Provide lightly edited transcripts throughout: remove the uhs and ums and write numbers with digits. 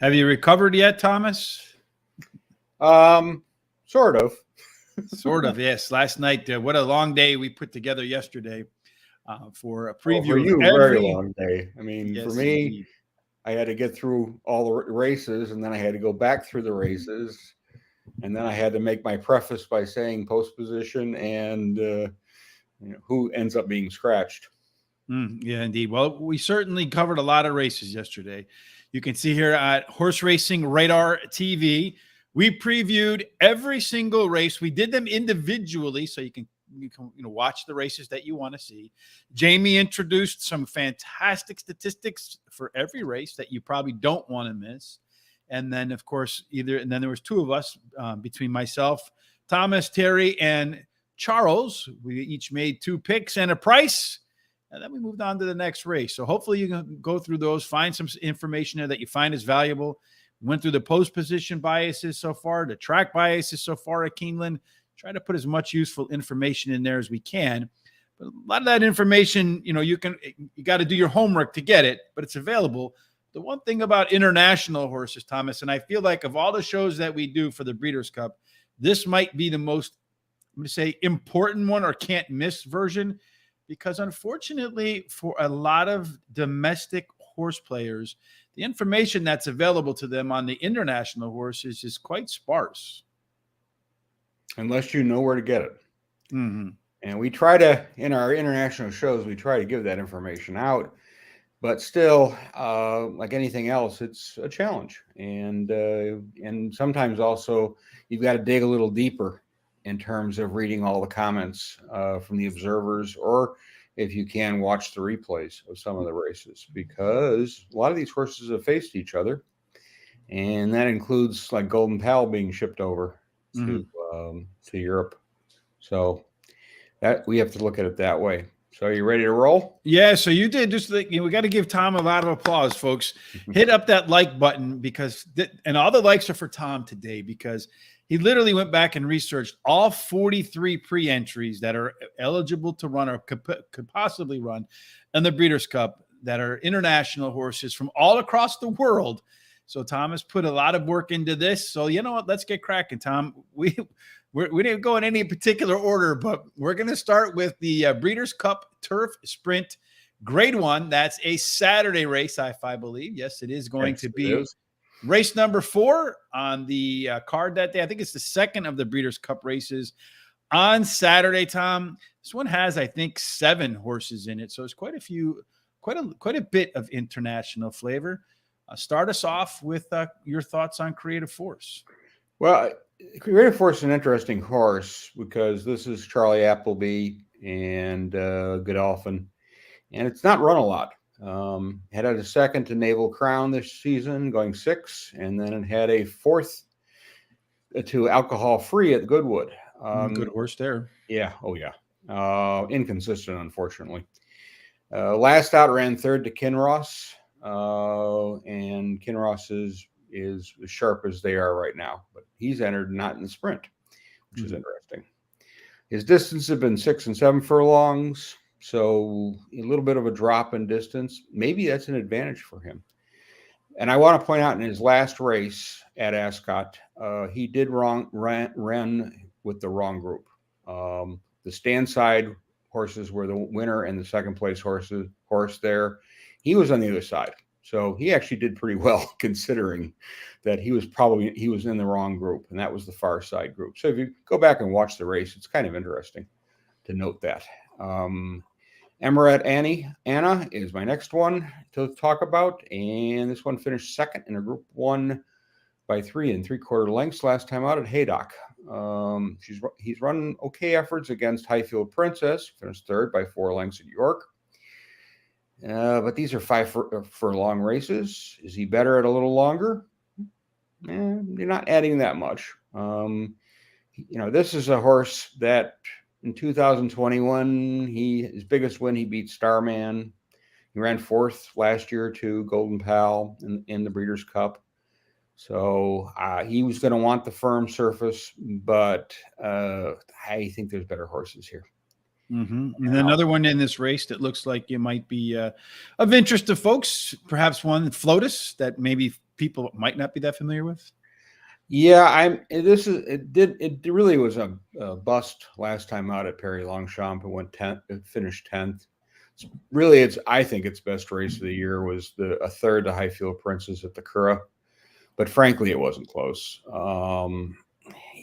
Have you recovered yet, Thomas? Sort of. Sort of, yes. Last night, what a long day we put together yesterday for a preview for you, of very every. long day. I mean, for Yes, me, indeed. I had to get through all the races, and then I had to go back through the races, and then I had to make my preface by saying post position and who ends up being scratched. Yeah, indeed. Well, we certainly covered a lot of races yesterday. You can see here at Horse Racing Radar TV, we previewed every single race. We did them individually, so you can watch the races that you want to see. Jamie introduced some fantastic statistics for every race that you probably don't want to miss. And then, of course, then there was two of us between myself, Thomas, Terry, and Charles. We each made two picks and a price. And then we moved on to the next race. So hopefully you can go through those, find some information there that you find is valuable. We went through the post position biases so far, the track biases so far at Keeneland. Try to put as much useful information in there as we can. But a lot of that information, you got to do your homework to get it, but it's available. The one thing about international horses, Thomas, and I feel like of all the shows that we do for the Breeders' Cup, this might be the most, I'm going to say, important one or can't miss version. Because unfortunately, for a lot of domestic horse players, the information that's available to them on the international horses is quite sparse. Unless you know where to get it. Mm-hmm. And we try to, in our international shows, we try to give that information out. But still, like anything else, it's a challenge. And sometimes also you've got to dig a little deeper in terms of reading all the comments from the observers, or if you can, watch the replays of some of the races, because a lot of these horses have faced each other, and that includes like Golden Pal being shipped over to Europe. So that we have to look at it that way. So are you ready to roll? Yeah, so you did just we got to give Tom a lot of applause, folks. Hit up that like button and all the likes are for Tom today, because he literally went back and researched all 43 pre-entries that are eligible to run or could possibly run in the Breeders' Cup that are international horses from all across the world. So Tom has put a lot of work into this. So you know what? Let's get cracking, Tom. We didn't go in any particular order, but we're going to start with the Breeders' Cup Turf Sprint Grade 1. That's a Saturday race, I believe. Yes, it is going to be race number 4 on the card that day. I think it's the second of the Breeders' Cup races on Saturday, Tom. This one has, I think, 7 horses in it. So it's quite a bit of international flavor. Start us off with your thoughts on Creative Force. Well, Creative Force is an interesting horse because this is Charlie Appleby and Godolphin, and it's not run a lot. Had a second to Naval Crown this season, going 6, and then it had a 4th to Alcohol Free at Goodwood. Good horse there. Yeah. Oh, yeah. Inconsistent, unfortunately. Last out ran 3rd to Kinross, and Kinross is as sharp as they are right now, but he's entered not in the sprint, which is interesting. His distance have been 6 and 7 furlongs, so a little bit of a drop in distance. Maybe that's an advantage for him. And I want to point out in his last race at Ascot, he did run with the wrong group. The stand side horses were the winner and the second place horse there. He was on the other side. So he actually did pretty well, considering that he was in the wrong group, and that was the far side group. So if you go back and watch the race, it's kind of interesting to note that. Emirate Anna is my next one to talk about, and this one finished second in a Group 1 by 3 3/4 lengths last time out at Haydock. He's run okay efforts against Highfield Princess, finished 3rd by 4 lengths at York. But these are 5 furlong races. Is he better at a little longer? You're not adding that much. This is a horse that in 2021, his biggest win, he beat Starman. He ran 4th last year to Golden Pal in the Breeders' Cup. So he was going to want the firm surface, but I think there's better horses here. And another one in this race that looks like it might be of interest to folks, perhaps one Flotus that maybe people might not be that familiar with. Yeah, it really was a bust last time out at Perry Longchamp. It went 10th, it finished 10th. Really, I think its best race of the year was a third to Highfield Princess at the Curragh, but frankly, it wasn't close.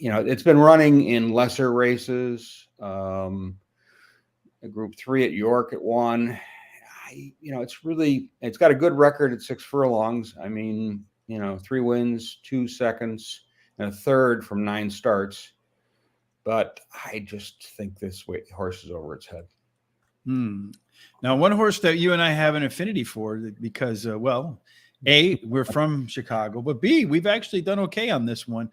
It's been running in lesser races. Group 3 at York it won. It's got a good record at 6 furlongs. I mean, 3 wins, 2 seconds, and a third from 9 starts. But I just think this horse is over its head. Now, one horse that you and I have an affinity for because, A, we're from Chicago, but B, we've actually done okay on this one.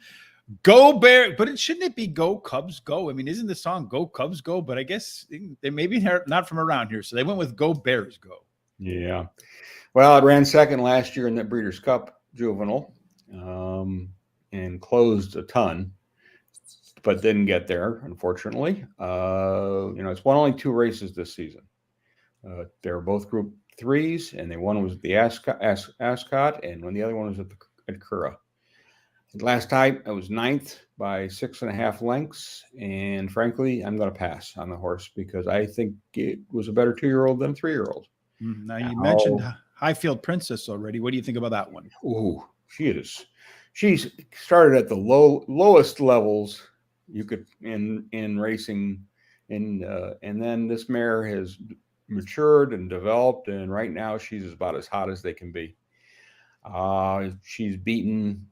Go Bear, but shouldn't it be Go Cubs Go? I mean, isn't the song Go Cubs Go? But I guess they maybe not from around here, so they went with Go Bears Go. Yeah. Well, it ran second last year in the Breeders' Cup Juvenile and closed a ton, but didn't get there, unfortunately. It's won only 2 races this season. They were both Group 3s, and one was at the Ascot, and when the other one was at Curragh. Last time it was 9th by 6.5 lengths, and frankly, I'm going to pass on the horse because I think it was a better 2-year-old than a 3-year-old. Now you mentioned Highfield Princess already. What do you think about that one? Ooh, she's started at the lowest levels you could in racing, and then this mare has matured and developed, and right now she's about as hot as they can be. She's beaten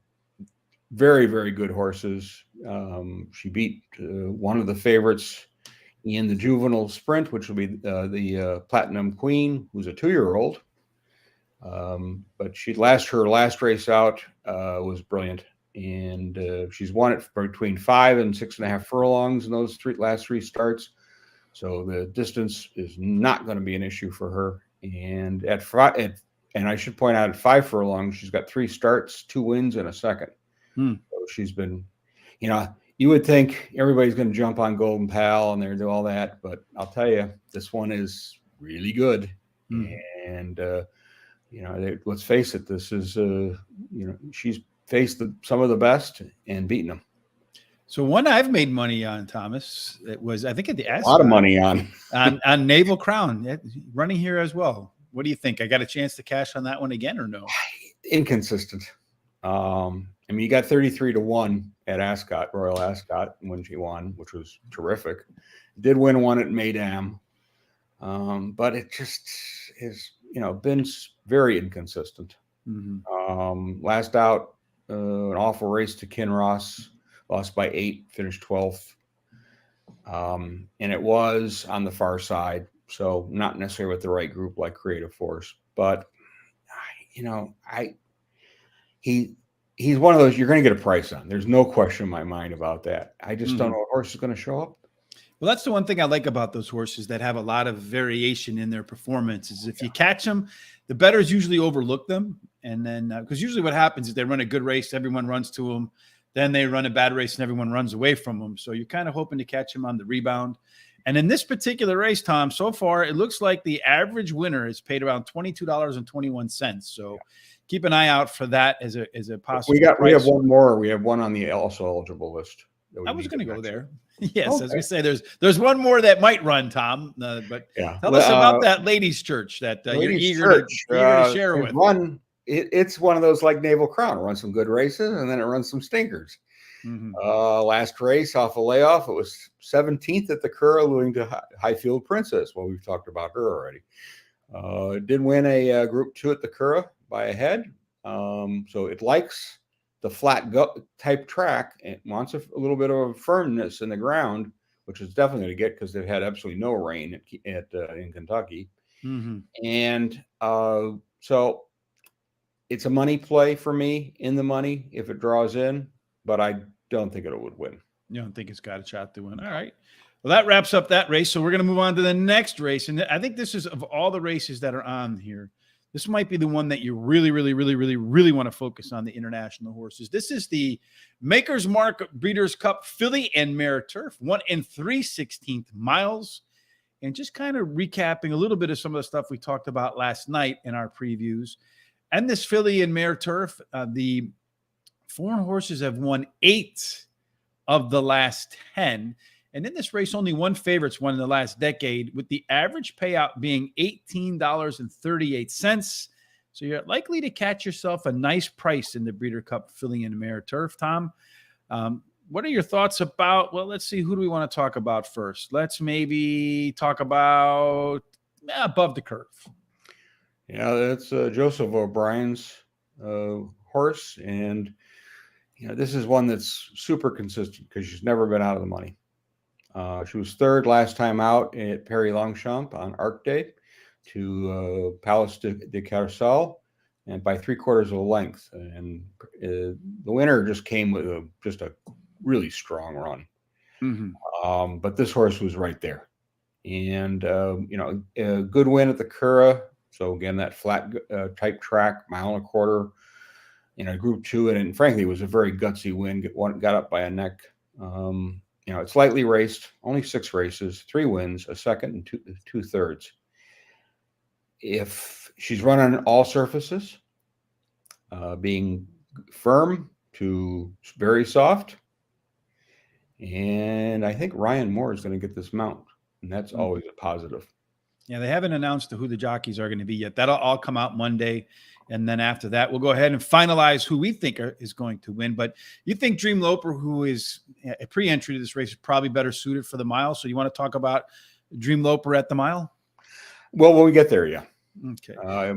very, very good horses. She beat one of the favorites in the juvenile sprint, which will be the Platinum Queen, who's a 2-year-old. But her last race out was brilliant, and she's won it between 5 and 6.5 furlongs in those last 3 starts. So the distance is not going to be an issue for her. And and I should point out at 5 furlongs, she's got 3 starts, 2 wins, and a second. So she's been, you would think everybody's going to jump on Golden Pal and they're do all that, but I'll tell you, this one is really good. And let's face it, this is she's faced some of the best and beaten them. So one I've made money on, Thomas, it was I think at the a lot of money on Naval Crown running here as well. What do you think? I got a chance to cash on that one again or no? Inconsistent. You got 33 to 1 at Ascot, Royal Ascot, when she won, which was terrific. Did win one at Maydam, but it just has, been very inconsistent. Last out, an awful race to Kinross, lost by 8, finished 12th, and it was on the far side, so not necessarily with the right group like Creative Force, but he's one of those you're going to get a price on. There's no question in my mind about that. I just don't know what horse is going to show up. Well, that's the one thing I like about those horses that have a lot of variation in their performance is if you catch them, the bettors usually overlook them. And then because usually what happens is they run a good race, everyone runs to them. Then they run a bad race and everyone runs away from them. So you're kind of hoping to catch them on the rebound. And in this particular race, Tom, so far, it looks like the average winner is paid around $22.21. So keep an eye out for that as a possible. We have one more. We have one on the also eligible list. I was going to go there. Yes, okay. As we say, there's one more that might run, Tom. But tell us about that ladies' church that you're eager to share with. It's one of those like Naval Crown. It runs some good races and then it runs some stinkers. Last race off a layoff, it was 17th at the Curragh, losing to Highfield Princess. Well, we've talked about her already. Did win a Group 2 at the Curragh by a head. So it likes the flat type track. It wants a little bit of a firmness in the ground, which is definitely going to get because they've had absolutely no rain in Kentucky. And so it's a money play for me in the money if it draws in, but I don't think it would win. You don't think it's got a shot to win? All right. Well, that wraps up that race. So we're going to move on to the next race. And I think this is, of all the races that are on here, this might be the one that you really, really, really, really, really want to focus on, the international horses. This is the Maker's Mark Breeders' Cup Filly and Mare Turf, 1 3/16 miles. and just kind of recapping a little bit of some of the stuff we talked about last night in our previews. And this filly and mare turf, the foreign horses have won 8 of the last 10. And in this race, only one favorite's won in the last decade, with the average payout being $18.38. So you're likely to catch yourself a nice price in the Breeder Cup filly and mare turf, Tom. What are your thoughts about, well, let's see, who do we want to talk about first? Let's maybe talk about Above the Curve. Yeah, that's Joseph O'Brien's horse. And, this is one that's super consistent because she's never been out of the money. She was third last time out at Paris Longchamp on Arc Day to Palace de Carrousel, and by 3/4 of a length. And the winner just came with just a really strong run. Mm-hmm. But this horse was right there. And, a good win at the Curragh. So again, that flat type track, 1.25 miles, Group 2. And frankly, it was a very gutsy win. Got up by a neck. It's lightly raced, only 6 races, 3 wins, a second and 2/3. If she's running all surfaces, being firm to very soft, and I think Ryan Moore is going to get this mount, and that's always a positive. Yeah, they haven't announced who the jockeys are going to be yet. That'll all come out Monday. And then after that, we'll go ahead and finalize who we think is going to win. But you think Dream Loper, who is a pre-entry to this race, is probably better suited for the mile. So you want to talk about Dream Loper at the mile? Well, when we get there, yeah. Okay. I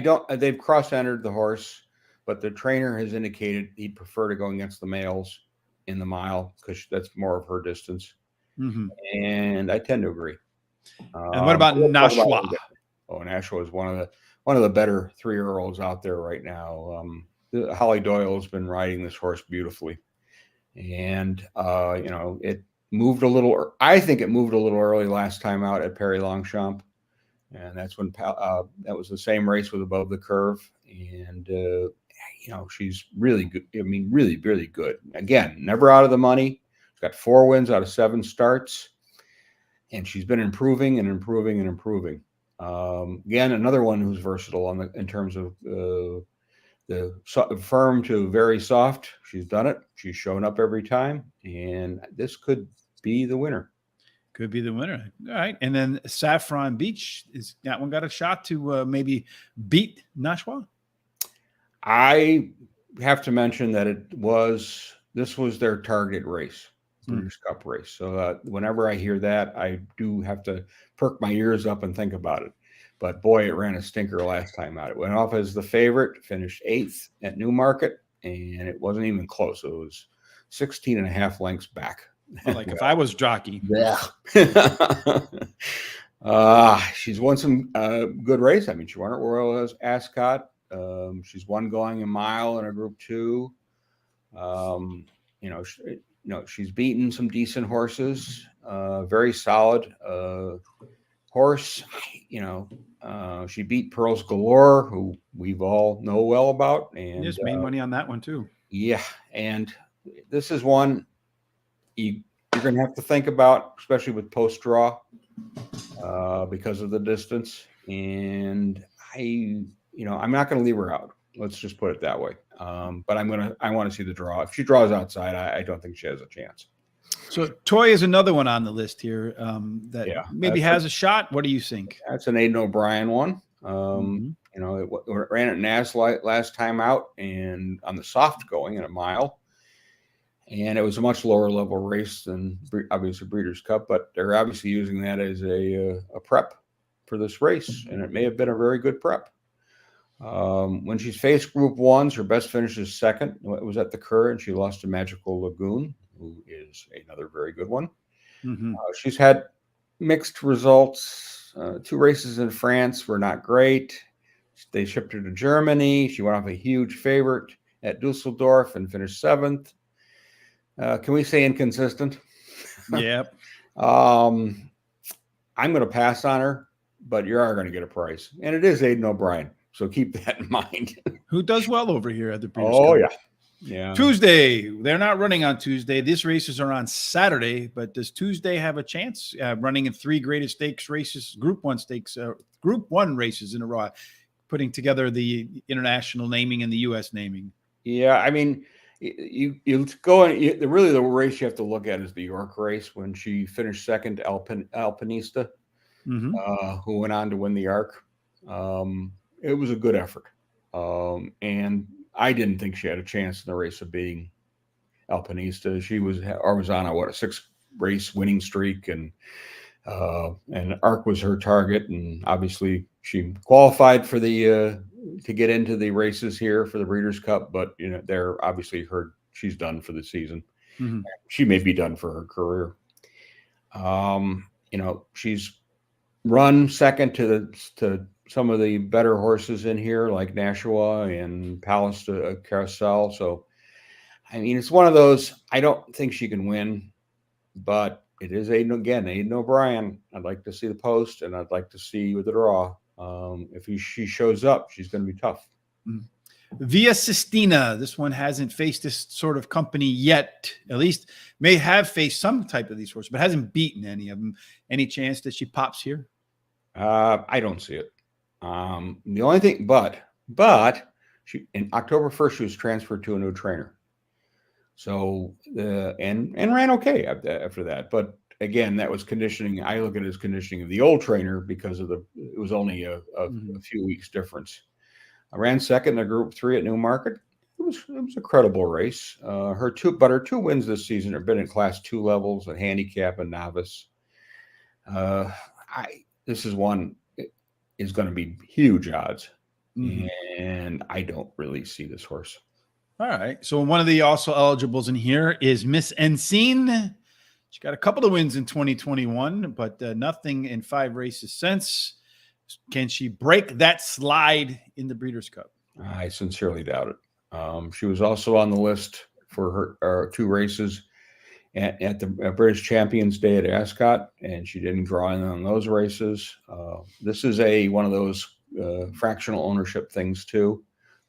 don't. They've cross-entered the horse, but the trainer has indicated he'd prefer to go against the males in the mile because that's more of her distance. Mm-hmm. And I tend to agree. And what about Nashua? Nashua is one of the better 3-year-olds out there right now. Holly Doyle has been riding this horse beautifully, and it moved a little. I think it moved a little early last time out at Paris Longchamp, and that's when that was the same race with Above the Curve, and she's really good. I mean, really, really good. Again, never out of the money. She's got 4 wins out of 7 starts, and she's been improving and improving and improving. Again, another one who's versatile in terms of the firm to very soft. She's done it. She's shown up every time, and this could be the winner. Could be the winner. All right. And then Saffron Beach, is that one got a shot to maybe beat Nashua? I have to mention that this was their target race. Breeders' Cup race. So whenever I hear that, I do have to perk my ears up and think about it. But boy, it ran a stinker last time out. It went off as the favorite, finished 8th at Newmarket, and it wasn't even close. It was 16.5 lengths back. Like if I was jockey. Yeah. She's won some good race. I mean, she won at Royal Ascot. She's won going a mile in a Group 2. She's beaten some decent horses. Very solid horse. She beat Pearls Galore, who we've all know well about, and just made money on that one too. Yeah, and this is one you're going to have to think about, especially with post draw, because of the distance. And I'm not going to leave her out. Let's just put it that way. But I want to see the draw. If she draws outside, I don't think she has a chance. So Toy is another one on the list here that maybe has a shot. What do you think? That's an Aidan O'Brien one. It ran at Nass last time out and on the soft going in a mile. And it was a much lower level race than obviously Breeders' Cup, but they're obviously using that as a prep for this race. And it may have been a very good prep. When she's faced Group 1s, her best finish is second. It was at the Curragh, and she lost to Magical Lagoon, who is another very good one. She's had mixed results. 2 races in France were not great. They shipped her to Germany. She went off a huge favorite at Dusseldorf and finished 7th. Can we say inconsistent? Yep. I'm going to pass on her, but you are going to get a price. And it is Aidan O'Brien. So keep that in mind. Who does well over here at the Breeders' Cup. Yeah. Yeah. Tuesday, they're not running on Tuesday. These races are on Saturday, but does Tuesday have a chance running in 3 greatest stakes races, Group 1 races in a row, putting together the international naming and the U.S. naming? Yeah, I mean, you go and really the race you have to look at is the York race when she finished second to Alpinista, who went on to win the Arc. It was a good effort, and I didn't think she had a chance in the race of beating Alpinista. She was on a 6-race winning streak, and Arc was her target, and obviously she qualified for the to get into the races here for the Breeders' Cup, but they're obviously she's done for the season. She may be done for her career. She's run second to some of the better horses in here, like Nashua and Palace Carousel. So, I mean, it's one of those. I don't think she can win, but it is Aidan O'Brien. I'd like to see the post, and I'd like to see with the draw. If she shows up, she's going to be tough. Via Sistina, this one hasn't faced this sort of company yet. At least may have faced some type of these horses, but hasn't beaten any of them. Any chance that she pops here? I don't see it. The only thing, but she in October 1st, she was transferred to a new trainer. So and ran okay after that, but again, that was conditioning. I look at it as conditioning of the old trainer because of it was only a few weeks difference. I ran second in Group 3 at Newmarket. It was a credible race. Her two wins this season have been in Class 2 levels, a handicap and novice. This is one is going to be huge odds, and I don't really see this horse. All right. So one of the also eligibles in here is Miss Encine. She got a couple of wins in 2021, but nothing in 5 races since. Can she break that slide in the Breeders' Cup? I sincerely doubt it. She was also on the list for her 2 races at the British Champions Day at Ascot, and she didn't draw in on those races. This is one of those fractional ownership things too.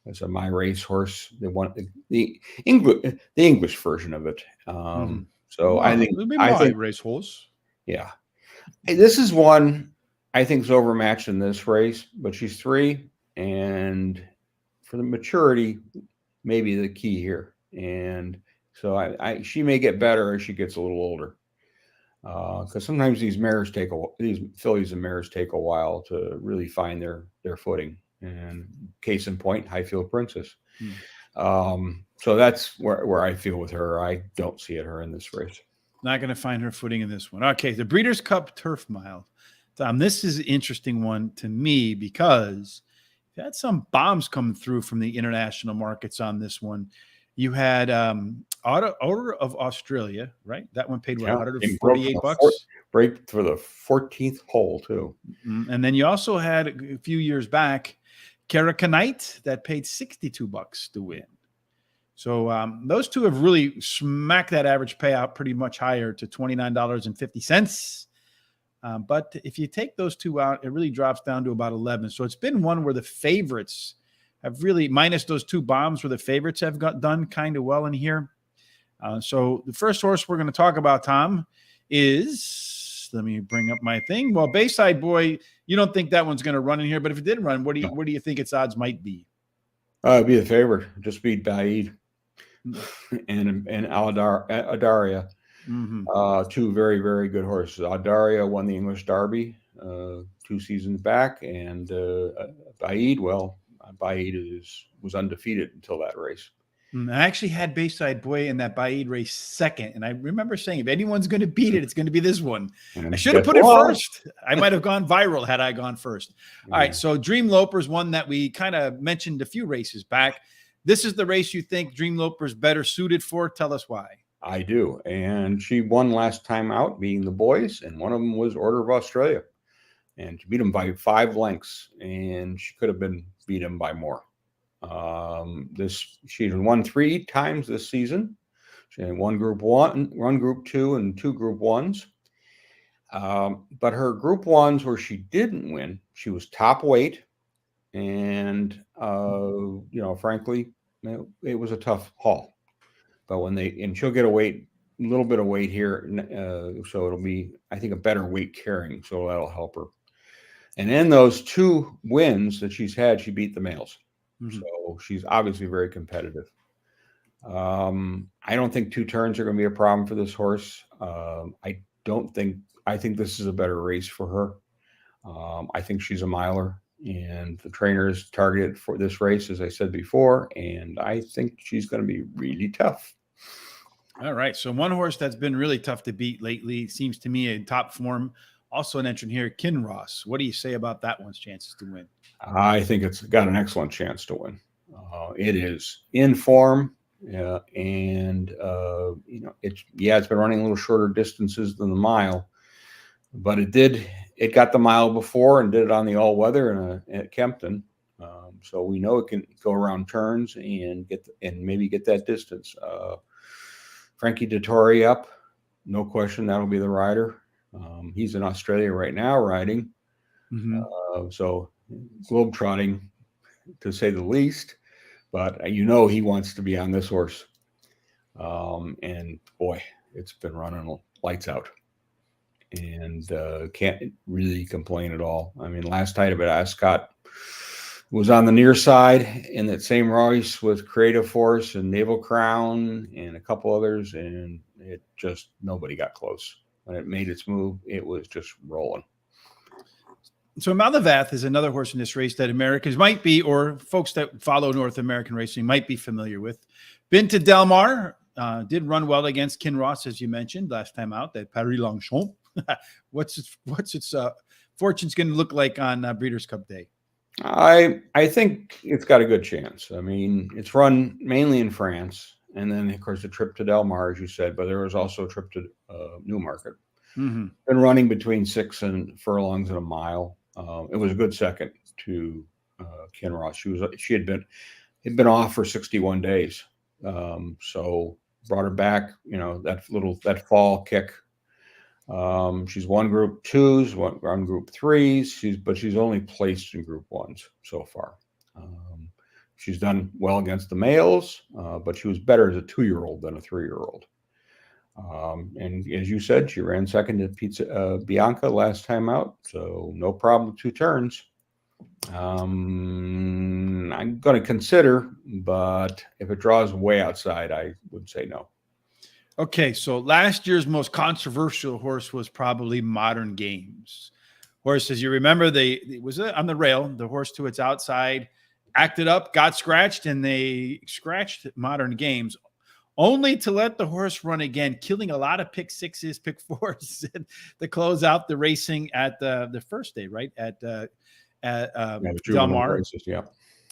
It's a My Race horse. They want the English version of it. So I think race horse. Yeah, this is one I think is overmatched in this race, but she's 3, and for the maturity, maybe the key here. And so she may get better as she gets a little older, because sometimes these fillies and mares take a while to really find their footing. And case in point, Highfield Princess. So that's where I feel with her. I don't see her in this race. Not going to find her footing in this one. Okay, the Breeders' Cup Turf Mile. This is an interesting one to me because you had some bombs coming through from the international markets on this one. You had Order of Australia, right? That one paid what, $148? Break for the 14th hole too. And then you also had a few years back Karakanite that paid $62 to win. So those two have really smacked that average payout pretty much higher to $29.50. But if you take those two out, it really drops down to about 11. So it's been one where the favorites have really, minus those 2 bombs, where the favorites have done kind of well in here. So the first horse we're going to talk about, Tom, is, let me bring up my thing. Well, Bayside Boy, you don't think that one's going to run in here, but if it did run, what do you think its odds might be? It'd be the favorite. Just beat Baid and Adaria. 2 very, very good horses. Adaria won the English Derby 2 seasons back, and Baid was undefeated until that race. I actually had Bayside Boy in that Baid race second, and I remember saying, if anyone's going to beat it, it's going to be this one. And I should have put it first. I might have gone viral had I gone first. All right, so Dream Loper's one that we kind of mentioned a few races back. This is the race you think Dream Loper's better suited for. Tell us why. I do, and she won last time out, beating the boys, and one of them was Order of Australia, and she beat them by 5 lengths, and she could have been beat them by more. She won 3 times this season. She had 1 Group 1, 1 Group 2, and 2 Group 1s. But her Group 1s where she didn't win, she was top weight, and frankly, it was a tough haul. But and she'll get a little bit of weight here, so it'll be, I think, a better weight carrying, so that'll help her. And in those 2 wins that she's had, she beat the males, so she's obviously very competitive. I don't think 2 turns are going to be a problem for this horse. I think this is a better race for her. I think she's a miler, and the trainer is targeted for this race, as I said before, and I think she's going to be really tough. All right. So one horse that's been really tough to beat lately, seems to me in top form, also an entrant here, Kinross. What do you say about that one's chances to win? I think it's got an excellent chance to win. It is in form, and it's been running a little shorter distances than the mile, but it got the mile before and did it on the all weather at Kempton. So we know it can go around turns and maybe get that distance. Frankie Dettori up, no question. That'll be the rider. He's in Australia right now riding. So globetrotting, to say the least. But he wants to be on this horse. And boy, it's been running lights out. And can't really complain at all. I mean, last night at Ascot was on the near side in that same race with Creative Force and Naval Crown and a couple others, and it just, nobody got close. When it made its move, it was just rolling. So Malavath is another horse in this race that Americans might be, or folks that follow North American racing might be familiar with. Been to Del Mar, did run well against Kinross, as you mentioned last time out, that Paris Longchamp. What's its fortune's going to look like on Breeders' Cup Day? I think it's got a good chance. I mean, it's run mainly in France, and then of course a trip to Del Mar, as you said, but there was also a trip to Newmarket. Been running between 6 furlongs and a mile. It was a good second to Kinross. She had been off for 61 days, so brought her back. That fall kick. She's won Group 2s, won Group 3s. But she's only placed in Group 1s so far. She's done well against the males, but she was better as a 2-year-old than a 3-year-old. And as you said, she ran second to Bianca last time out, so no problem with 2 turns. I'm going to consider, but if it draws way outside, I would say no. Okay, so last year's most controversial horse was probably Modern Games. Horse, as you remember, it was on the rail. The horse to its outside acted up, got scratched, and they scratched Modern Games, only to let the horse run again, killing a lot of pick 6s, pick 4s to close out the racing at the first day, right? At Del Mar. Races, yeah.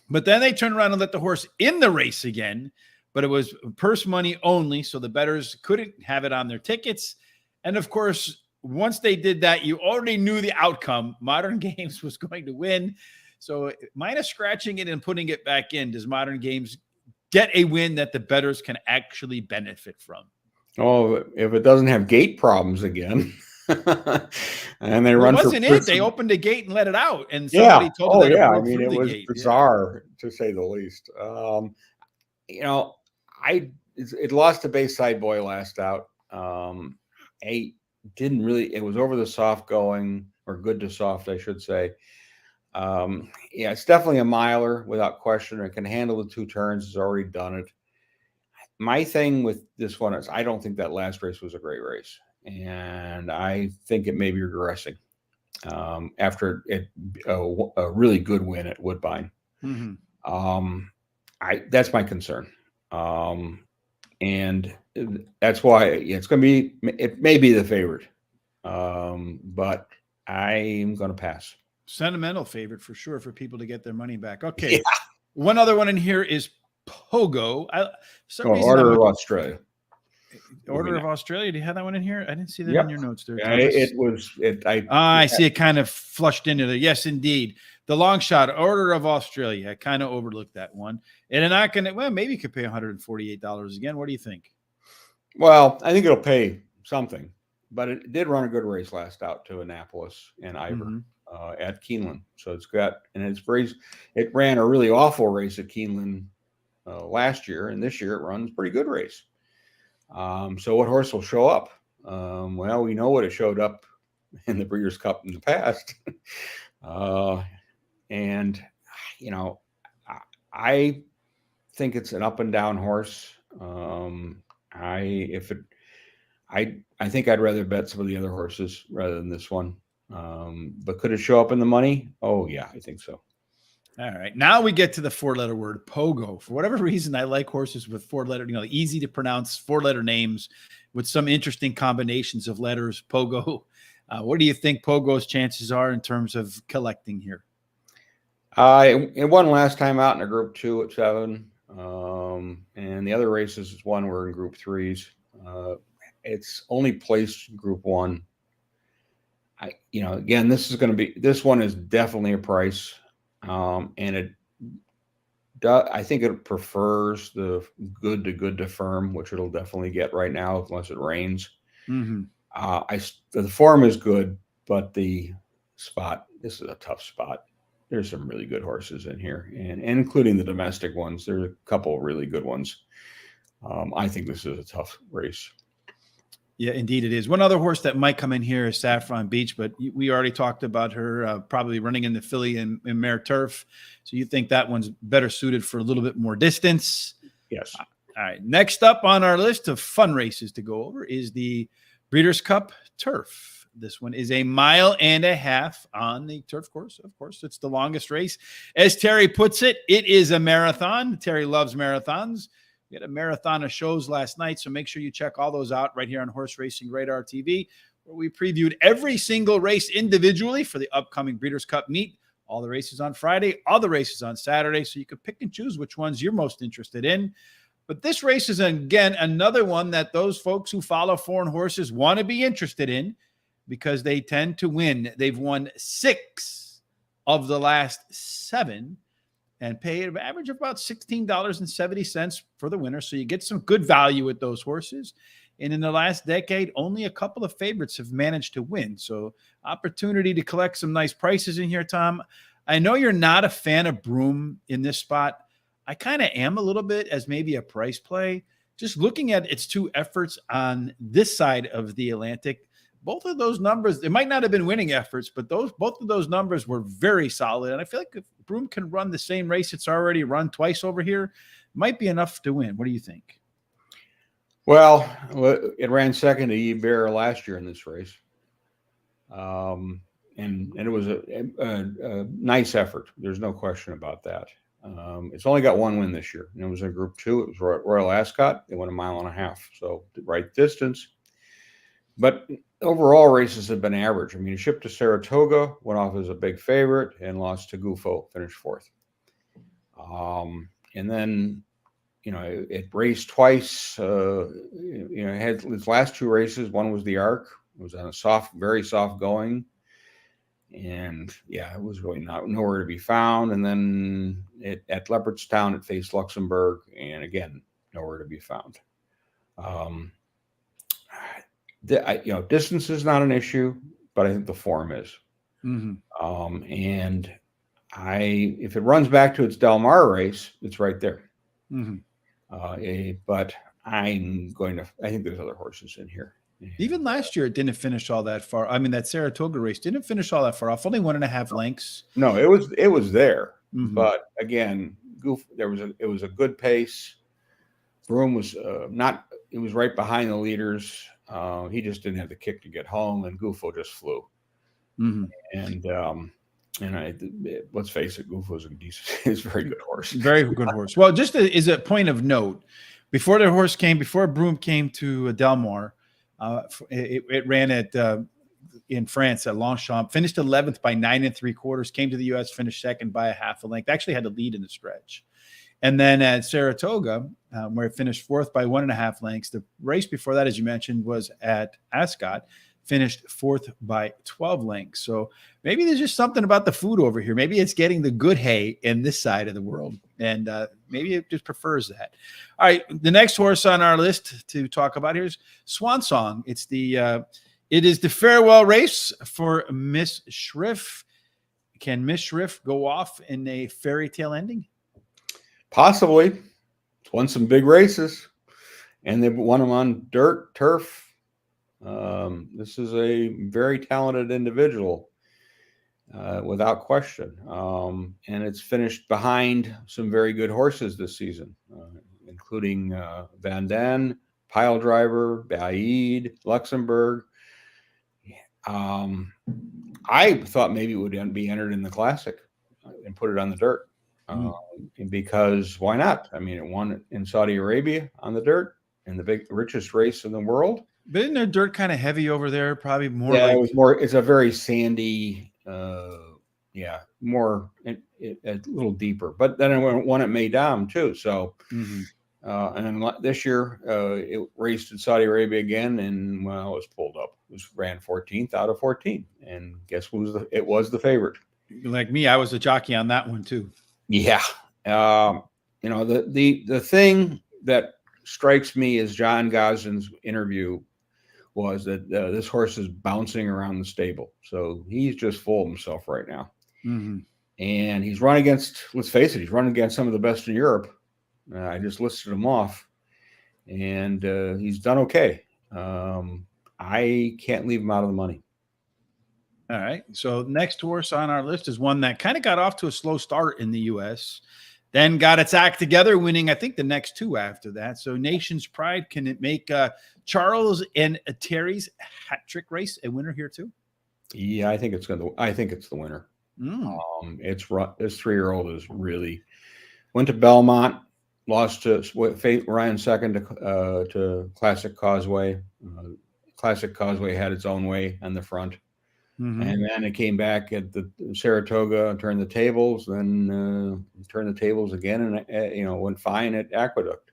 But then they turned around and let the horse in the race again. But it was purse money only, so the bettors couldn't have it on their tickets. And of course, once they did that, you already knew the outcome. Modern Games was going to win. So minus scratching it and putting it back in, does Modern Games get a win that the bettors can actually benefit from? Oh, if it doesn't have gate problems again. And they run. It wasn't it? They opened the gate and let it out, and somebody told them that it broke through the gate. It was bizarre, to say the least. It lost to Bayside Boy last out. It was over the soft going, or good to soft, I should say. It's definitely a miler without question. It can handle the 2 turns. It's already done it. My thing with this one is I don't think that last race was a great race. And I think it may be regressing after a really good win at Woodbine. That's my concern. And that's why it's going to be, it may be the favorite, but I'm going to pass. Sentimental favorite for sure for people to get their money back. Okay. Yeah. One other one in here is Pogo. Order of Australia. Order of Australia. Do you have that one in here? I didn't see that in your notes there. I see it kind of flushed into there. Yes, indeed. The long shot, Order of Australia. I kind of overlooked that one. And they're not going to, maybe you could pay $148 again. What do you think? Well, I think it'll pay something, but it did run a good race last out to Annapolis and Ivor at Keeneland. So it ran a really awful race at Keeneland last year, and this year it runs pretty good race. So what horse will show up? Well, we know what it showed up in the Breeders' Cup in the past. And, you know, I think it's an up and down horse. I think I'd rather bet some of the other horses rather than this one. But could it show up in the money? Oh yeah, I think so. All right. Now we get to the 4-letter word, pogo. For whatever reason, I like horses with 4-letter, easy to pronounce 4-letter names with some interesting combinations of letters. Pogo. What do you think Pogo's chances are in terms of collecting here? It won last time out in a Group 2 at 7. And the other races won were in Group 3s. It's only placed in Group 1. Again, this one is definitely a price. And I think it prefers the good to firm, which it'll definitely get right now unless it rains. Mm-hmm. The form is good, but this is a tough spot. There's some really good horses in here, and including the domestic ones. There's a couple of really good ones. I think this is a tough race. Yeah, indeed it is. One other horse that might come in here is Saffron Beach, but we already talked about her probably running in the Filly and Mare turf. So you think that one's better suited for a little bit more distance? Yes. All right. Next up on our list of fun races to go over is the Breeders' Cup Turf. This one is 1.5 miles on the turf course. Of course, it's the longest race. As Terry puts it, it is a marathon. Terry loves marathons. We had a marathon of shows last night, so make sure you check all those out right here on Horse Racing Radar TV, where we previewed every single race individually for the upcoming Breeders' Cup meet. All the races on Friday, all the races on Saturday, so you can pick and choose which ones you're most interested in. But this race is, again, another one that those folks who follow foreign horses want to be interested in because they tend to win. They've won 6 of the last 7 and pay an average of about $16.70 for the winner. So you get some good value with those horses. And in the last decade, only a couple of favorites have managed to win. So opportunity to collect some nice prices in here, Tom. I know you're not a fan of Broom in this spot. I kind of am a little bit as maybe a price play. Just looking at its 2 efforts on this side of the Atlantic, both of those numbers, it might not have been winning efforts, but both of those numbers were very solid. And I feel like if Broom can run the same race it's already run twice over here, it might be enough to win. What do you think? Well, it ran second to Bear last year in this race. And it was a nice effort. There's no question about that. It's only got 1 win this year, and it was in Group 2. It was Royal Ascot. They went 1.5 miles, so the right distance. But overall, races have been average. I mean, it shipped to Saratoga, went off as a big favorite, and lost to Gufo, finished 4th. And then, it raced twice. It had its last 2 races. One was the Arc. It was on a very soft going. And yeah, it was really nowhere to be found. And then at Leopardstown, it faced Luxembourg, and again, nowhere to be found. Distance is not an issue, but I think the form is. Mm-hmm. And if it runs back to its Del Mar race, it's right there. Mm-hmm. But I think there's other horses in here. Even last year, it didn't finish all that far. I mean, that Saratoga race didn't finish all that far off. Only 1.5 lengths. No, it was there. Mm-hmm. But again, it was a good pace. Broom was not. It was right behind the leaders. He just didn't have the kick to get home, and Gufo just flew. Mm-hmm. And let's face it, Gufo's is a very good horse. Very good horse. Well, just as a point of note, before Broom came to Del Mar, it ran in France at Longchamp, finished 11th by 9 3/4, came to the U.S., finished second by 1/2 length, actually had the lead in the stretch. And then at Saratoga, where it finished 4th by 1.5 lengths. The race before that, as you mentioned, was at Ascot, finished 4th by 12 lengths. So maybe there's just something about the food over here. Maybe it's getting the good hay in this side of the world, and maybe it just prefers that. All right, the next horse on our list to talk about here is Swan Song. It is the farewell race for Miss Schriff. Can Miss Schriff go off in a fairy tale ending? Possibly. won some big races, and they've won them on dirt, turf. This is a very talented individual, without question. And it's finished behind some very good horses this season, including Van Den, Pile Driver, Baid, Luxembourg. I thought maybe it would be entered in the Classic and put it on the dirt. Because why not? I mean, it won in Saudi Arabia on the dirt in the richest race in the world. But isn't there dirt kind of heavy over there? Probably more. Yeah, like... it was more. It's a very sandy. More a little deeper. But then it won at Meydam too. So, and then this year it raced in Saudi Arabia again, and it was pulled up. It ran 14th out of 14, and guess who it was the favorite. Like me, I was a jockey on that one too. Yeah. The thing that strikes me as John Gosden's interview was that this horse is bouncing around the stable. So he's just full of himself right now. And he's run against, let's face it, he's run against some of the best in Europe. I just listed him off, and he's done okay. I can't leave him out of the money. All right. So next horse on our list is one that kind of got off to a slow start in the U.S., then got its act together, winning, I think, the next two after that. So Nation's Pride, can it make Charles and Terry's hat trick race a winner here too? Yeah, I think it's the winner. This 3-year-old is really went to Belmont, lost to Ryan second to Classic Causeway. Classic Causeway had its own way on the front. And then it came back at the Saratoga, turned the tables, then turned the tables again, and went fine at Aqueduct.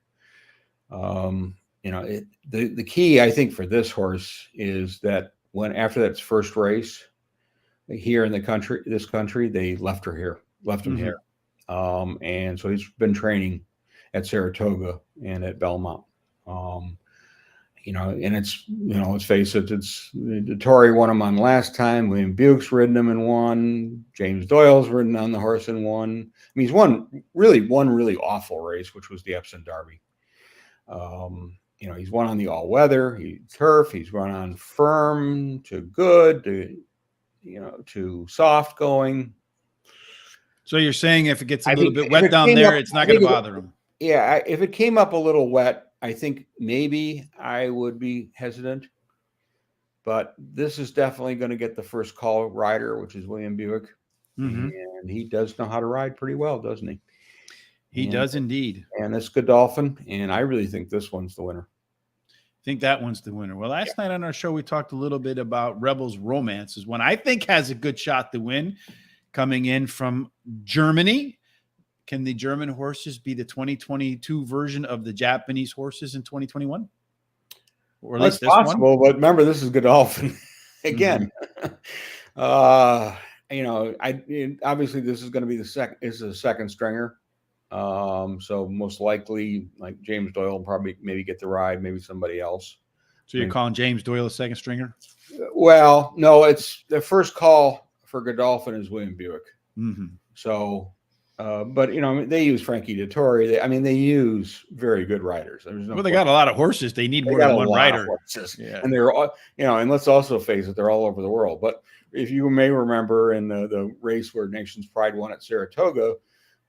The key, I think, for this horse is that after that first race here in this country, they left him here, and so he's been training at Saratoga and at Belmont. And it's, let's face it, Tory won him on last time. William Buick's ridden him and won. James Doyle's ridden on the horse and won. I mean, he's won one really awful race, which was the Epsom Derby. He's won on the all-weather, turf. He's run on firm to good to soft going. So you're saying if it gets a little bit wet down there, it's not going to bother him? Yeah, if it came up a little wet, I think maybe I would be hesitant, but this is definitely going to get the first call rider, which is William Buick. And he does know how to ride pretty well, doesn't he? He does indeed. And it's Godolphin, and I really think this one's the winner. I think that one's the winner. Well, last night on our show, we talked a little bit about Rebels Romance, is one I think has a good shot to win, coming in from Germany. Can the German horses be the 2022 version of the Japanese horses in 2021? Or at least this possible, but remember, this is Godolphin again. Obviously this is going to be the second stringer. So most likely, like James Doyle will probably maybe get the ride, maybe somebody else. So you're calling James Doyle a second stringer? Well, no, it's the first call for Godolphin is William Buick. So. But they use Frankie Dettori. They use very good riders. They got a lot of horses. They need more than one rider. Yeah. And they're all, and let's also face it, they're all over the world. But if you may remember in the race where Nation's Pride won at Saratoga,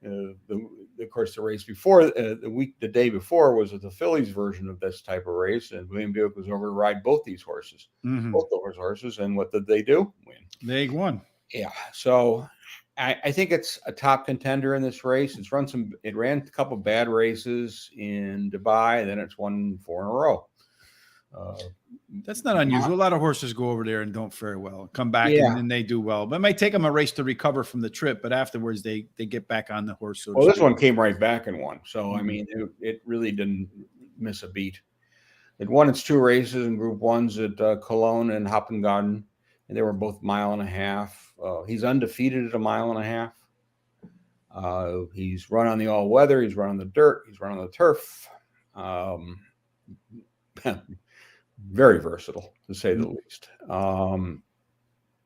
of course, the race before the day before was the Fillies version of this type of race, and William Buick was over to ride both these horses, both those horses. And what did they do? Win. They won. Yeah. So. I think it's a top contender in this race. It ran a couple bad races in Dubai, then it's won 4 in a row. That's not unusual. A lot of horses go over there and don't fare well, come back and then they do well. But it might take them a race to recover from the trip, but afterwards they get back on the horse. Well, this one came right back and won. So, it really didn't miss a beat. It won its 2 races in Group 1s at Cologne and Hoppengarten. And they were both 1.5 miles. He's undefeated at 1.5 miles. He's run on the all-weather. He's run on the dirt. He's run on the turf. Very versatile, to say the least.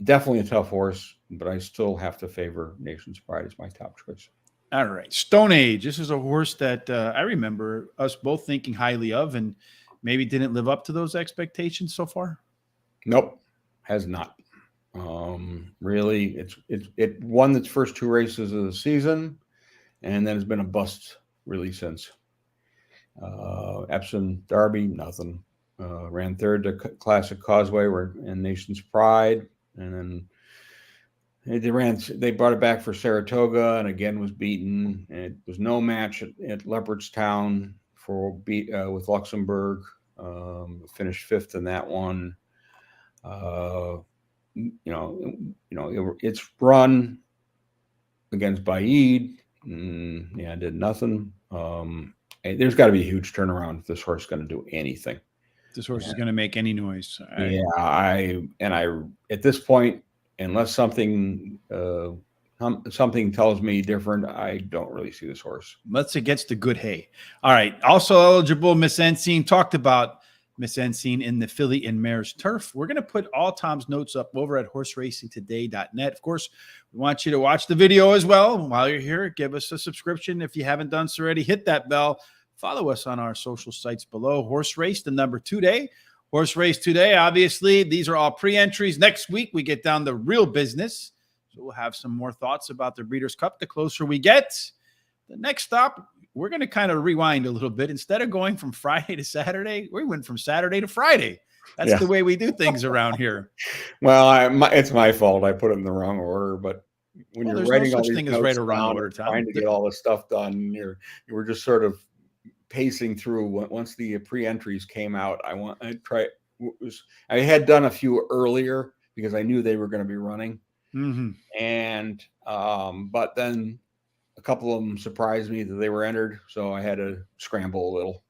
Definitely a tough horse, but I still have to favor Nation's Pride as my top choice. All right. Stone Age. This is a horse that I remember us both thinking highly of and maybe didn't live up to those expectations so far. Nope, has not. Really, it won its first 2 races of the season, and then has been a bust really since. Epsom Derby, nothing. Ran third to Classic Causeway, and Nation's Pride, and then they brought it back for Saratoga, and again was beaten. And it was no match at Leopardstown with Luxembourg. Finished 5th in that one. It's run against Baid. Did nothing. There's got to be a huge turnaround if this horse is going to do anything. This horse is going to make any noise. I at this point, unless something tells me different, I don't really see this horse. Unless it gets the good hay. All right. Also eligible, Miss Ensign. Talked about Miss Ensign in the Filly and Mare's turf. We're going to put all Tom's notes up over at horseracingtoday.net. Of course, we want you to watch the video as well. While you're here, give us a subscription. If you haven't done so already, hit that bell. Follow us on our social sites below. Horse Race, the number 2 day. Horse Race Today, obviously, these are all pre-entries. Next week, we get down to real business. So we'll have some more thoughts about the Breeders' Cup the closer we get. The next stop, we're going to kind of rewind a little bit. Instead of going from Friday to Saturday, we went from Saturday to Friday. That's the way we do things around here. Well, it's my fault. I put it in the wrong order, but when you're writing all these thing notes as right or wrong order, trying to get all this stuff done, you were just sort of pacing through. Once the pre-entries came out, I had done a few earlier because I knew they were going to be running. Mm-hmm. And but then a couple of them surprised me that they were entered, so I had to scramble a little.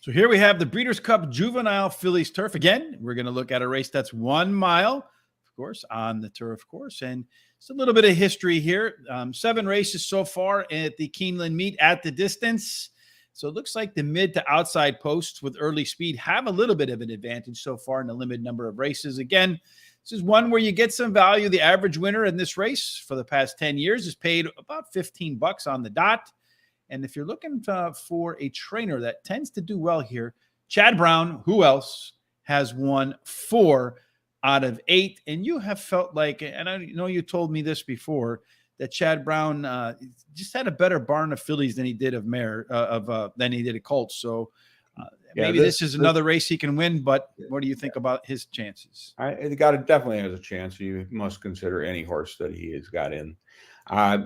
So here we have the Breeders' Cup Juvenile Fillies turf. Again, we're going to look at a race that's 1 mile, of course, on the turf course. And it's a little bit of history here. 7 races so far at the Keeneland meet at the distance. So it looks like the mid to outside posts with early speed have a little bit of an advantage so far in the limited number of races. Again, this is one where you get some value. The average winner in this race for the past 10 years is paid about $15 on the dot. And if you're looking for a trainer that tends to do well here, Chad Brown, who else, has won 4 out of 8. And you have felt like, and I know you told me this before, that Chad Brown just had a better barn of Fillies than he did of Mare, than he did at Colts. So maybe this is another race he can win. But what do you think about his chances? Definitely has a chance. You must consider any horse that he has got in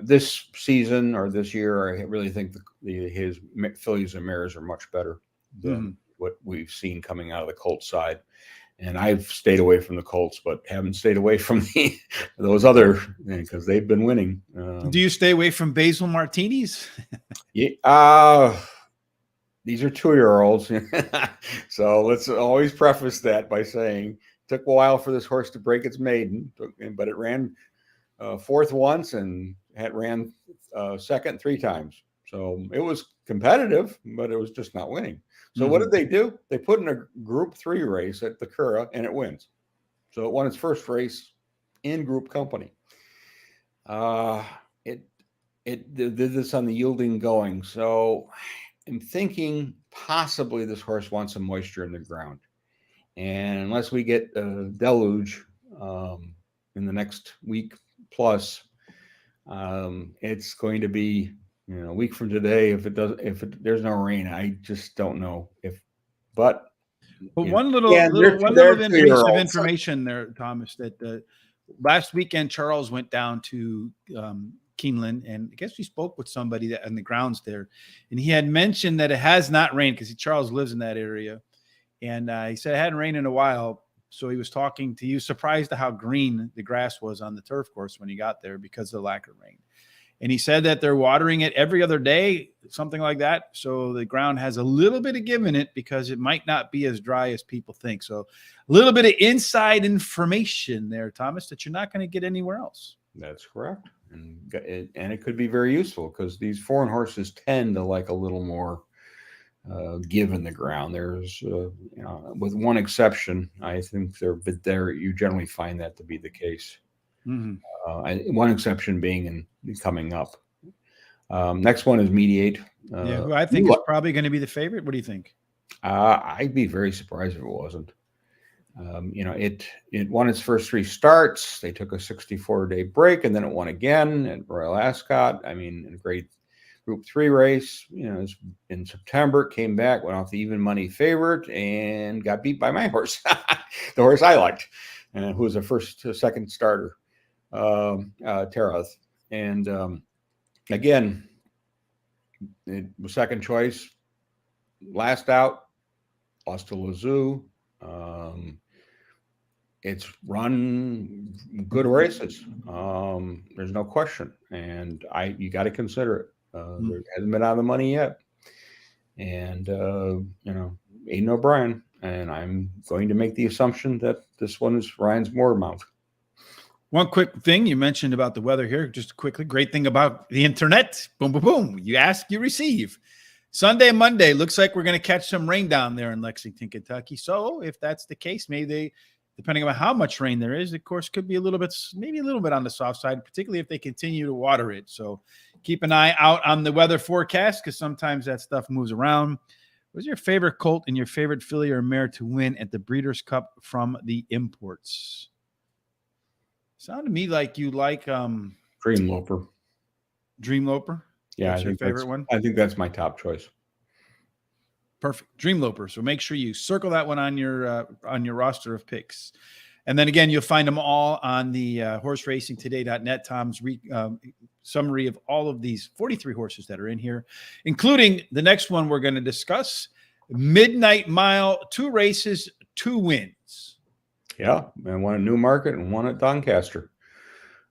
this season or this year. I really think his Fillies and Mares are much better than what we've seen coming out of the Colts side. And I've stayed away from the Colts, but haven't stayed away from those other, because they've been winning. Do you stay away from Basil Martinis? These are 2-year-olds. So let's always preface that by saying it took a while for this horse to break its maiden, but it ran 4th once and ran 2nd 3 times. So it was competitive, but it was just not winning. So what did they do? They put in a Group 3 race at the Cura, and it wins. So it won its first race in group company. It did this on the yielding going. So I'm thinking possibly this horse wants some moisture in the ground. And unless we get a deluge in the next week plus, it's going to be a week from today. If there's no rain, I just don't know but one little piece of information there, Thomas, that last weekend Charles went down to Keeneland, and I guess we spoke with somebody on the grounds there, and he had mentioned that it has not rained because Charles lives in that area, and he said it hadn't rained in a while. So he was talking to you, surprised at how green the grass was on the turf course when he got there because of the lack of rain. And he said that they're watering it every other day, something like that. So the ground has a little bit of give in it because it might not be as dry as people think. So a little bit of inside information there, Thomas, that you're not going to get anywhere else. That's correct. And it could be very useful because these foreign horses tend to like a little more give in the ground. There's, with one exception, I think there you generally find that to be the case. One exception being in coming up. Next one is Mediate. Yeah, who I think is probably going to be the favorite. What do you think? I'd be very surprised if it wasn't. It won its first 3 starts. They took a 64-day break, and then it won again at Royal Ascot. I mean, in a great Group 3 race. In September, it came back, went off the even money favorite, and got beat by my horse, the horse I liked, who was a second starter, Tarath. And again, it was second choice. Last out, lost to Lazoo. It's run good races. There's no question, and you got to consider it. There hasn't been out of the money yet, and Aidan O'Brien, and I'm going to make the assumption that this one is Ryan's Moormount. One quick thing you mentioned about the weather here, just quickly. Great thing about the internet. Boom, boom, boom. You ask, you receive. Sunday and Monday, looks like we're going to catch some rain down there in Lexington, Kentucky. So if that's the case, maybe depending on how much rain there is, of course, could be maybe a little bit on the soft side, particularly if they continue to water it. So keep an eye out on the weather forecast, because sometimes that stuff moves around. What's your favorite colt and your favorite filly or mare to win at the Breeders' Cup from the imports? Sound to me like you like Dreamloper. Dreamloper? Yeah, that's your favorite one? I think that's my top choice. Perfect. Dreamloper. So make sure you circle that one on your roster of picks. And then again, you'll find them all on the horseracingtoday.net. Tom's summary of all of these 43 horses that are in here, including the next one we're going to discuss, Midnight Mile, 2 races, 2 wins. Yeah, and one at Newmarket and one at Doncaster.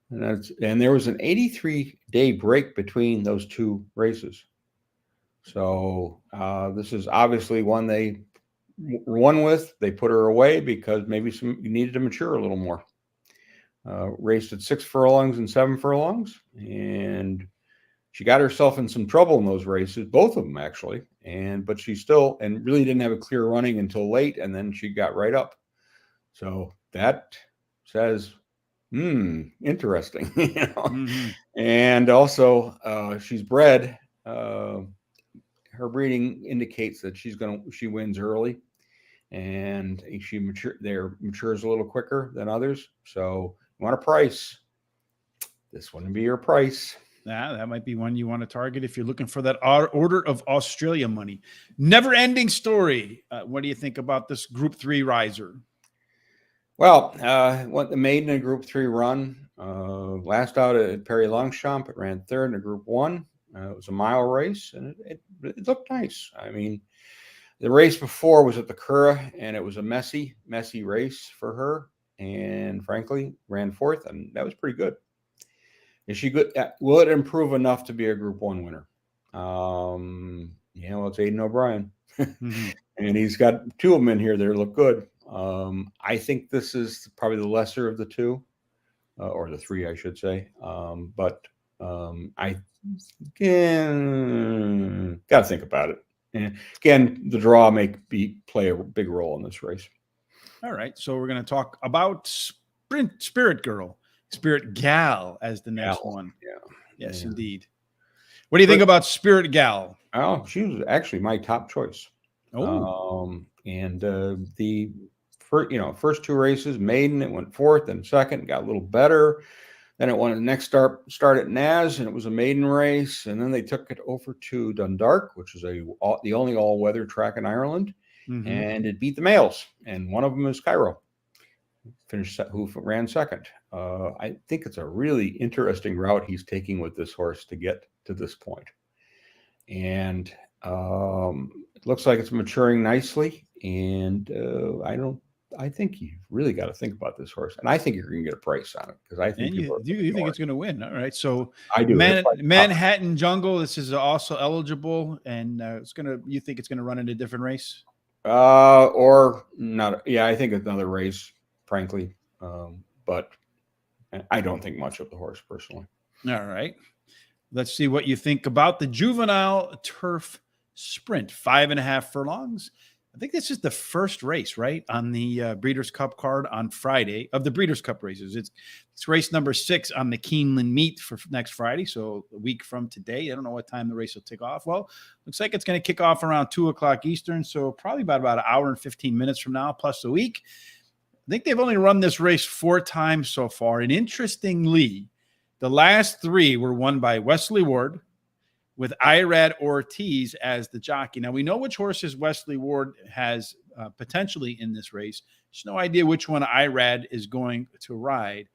And there was an 83-day break between those 2 races. So this is obviously one they won with. They put her away because maybe you needed to mature a little more. Raced at 6 furlongs and 7 furlongs, and she got herself in some trouble in those races, both of them actually. But she still really didn't have a clear running until late, and then she got right up. So that says, interesting. Mm-hmm. And also she's bred. Her breeding indicates that she wins early, and she matures a little quicker than others. So you want a price, this one would be your price. That might be one you want to target if you're looking for that Order of Australia money. Never ending story. What do you think about this Group 3 riser? Well, what the maiden in Group 3 run, last out at Perry Longchamp, it ran 3rd in a Group 1. It was a mile race, and it looked nice. I mean, the race before was at the Curragh, and it was a messy race for her. And frankly, ran 4th, and that was pretty good. Is she good? Will it improve enough to be a Group 1 winner? It's Aidan O'Brien, Mm-hmm. and he's got 2 of them in here that look good. I think this is probably the lesser of the 2, or the 3, I should say. But I got to think about it. And again, the draw may play a big role in this race. All right, so we're going to talk about Spirit Gal as the next one. Yeah. Yes, indeed. What do you think about Spirit Gal? Oh, she was actually my top choice. Oh, the first 2 races, maiden, it went 4th and 2nd, got a little better. Then it won the next start at Naz, and it was a maiden race. And then they took it over to Dundalk, which is the only all-weather track in Ireland. Mm-hmm. And it beat the males. And one of them is Cairo, who ran 2nd. I think it's a really interesting route he's taking with this horse to get to this point. And it looks like it's maturing nicely. And I think you've really got to think about this horse, and I think you're going to get a price on it because I think you think it's going to win. All right, so I do. Manhattan Jungle. This is also eligible, and you think it's going to run in a different race, or not? Yeah, I think it's another race, frankly, but I don't think much of the horse personally. All right, let's see what you think about the Juvenile Turf Sprint, 5.5 furlongs. I think this is the first race, right, on the Breeders' Cup card on Friday of the Breeders' Cup races. It's race number 6 on the Keeneland meet for next Friday, so a week from today. I don't know what time the race will kick off. Well, looks like it's going to kick off around 2 o'clock Eastern, so probably about an hour and 15 minutes from now, plus a week. I think they've only run this race 4 times so far, and interestingly, the last 3 were won by Wesley Ward, with Irad Ortiz as the jockey. Now, we know which horses Wesley Ward has potentially in this race. There's no idea which one Irad is going to ride.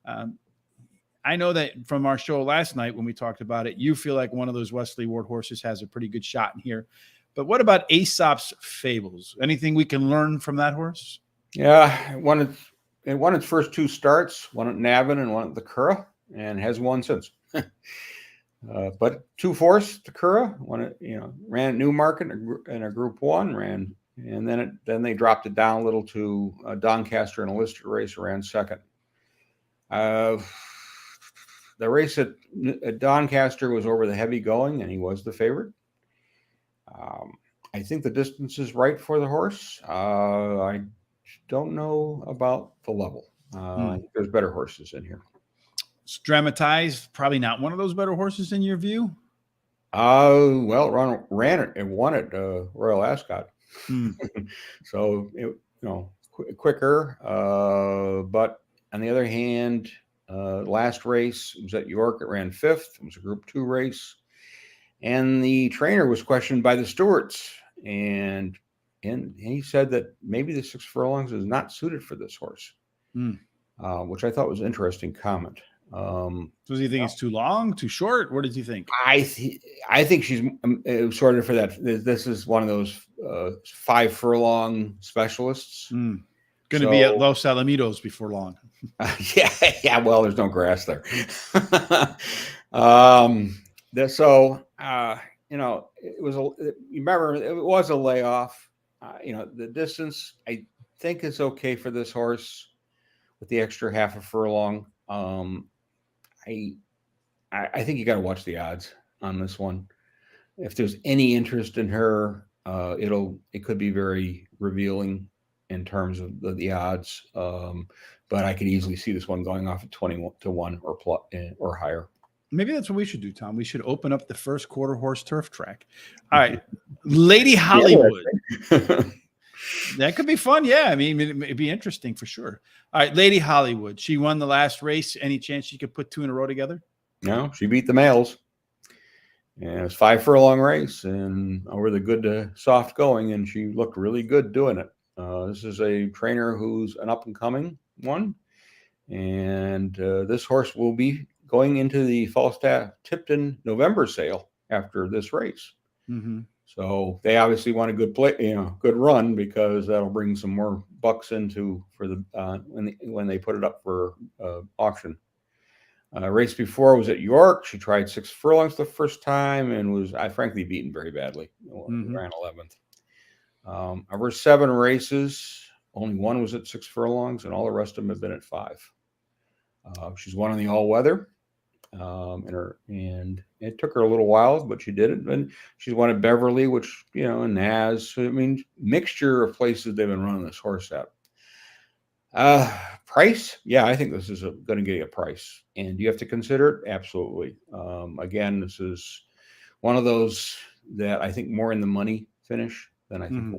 I know that from our show last night when we talked about it, you feel like one of those Wesley Ward horses has a pretty good shot in here. But what about Aesop's Fables? Anything we can learn from that horse? Yeah, it won its first 2 starts, one at Navin and one at the Curragh, and has won since. But 2-4 to Curragh, ran at Newmarket in a Group 1, and then they dropped it down a little to Doncaster in a listed race, ran second. The race at Doncaster was over the heavy going, and he was the favorite. I think the distance is right for the horse. I don't know about the level. I think there's better horses in here. Dramatized, probably not one of those better horses in your view. Well, ran it and won it, Royal Ascot. So quicker. But on the other hand, last race it was at York. It ran 5th. It was a Group 2 race, and the trainer was questioned by the stewards, and he said that maybe the 6 furlongs is not suited for this horse, which I thought was an interesting comment. So do you think it's too long, too short? What did you think? I think she's sorted for that. This is one of those 5 furlong specialists. Going to be at Los Alamitos before long. Yeah. Well, there's no grass there. It was a layoff. The distance I think is okay for this horse with the extra half a furlong. I think you got to watch the odds on this one. If there's any interest in her, it could be very revealing in terms of the odds. But I could easily see this one going off at 20-1 or higher. Maybe that's what we should do, Tom. We should open up the first quarter horse turf track. All right, Lady Hollywood. That could be fun. Yeah, I mean, it'd be interesting for sure. All right, Lady Hollywood. She won the last race. Any chance she could put 2 in a row together? No, she beat the males. And it was 5 furlong race and over the good to soft going, and she looked really good doing it. This is a trainer who's an up-and-coming one, and this horse will be going into the Falstaff Tipton November sale after this race. So they obviously want a good good run, because that'll bring some more bucks into for the when they put it up for auction. Race before was at York. She tried 6 furlongs the first time and was, frankly, beaten very badly. Ran 11th. Of her 7 races, only 1 was at 6 furlongs, and all the rest of them have been at 5. She's won on the all-weather, and it took her a little while, but she did it. And she's won at Beverly, which and Naz. I mean, mixture of places they've been running this horse at. Price, yeah, I think this is going to get you a price, and you have to consider it. Absolutely. Again, this is one of those that I think more in the money finish than I think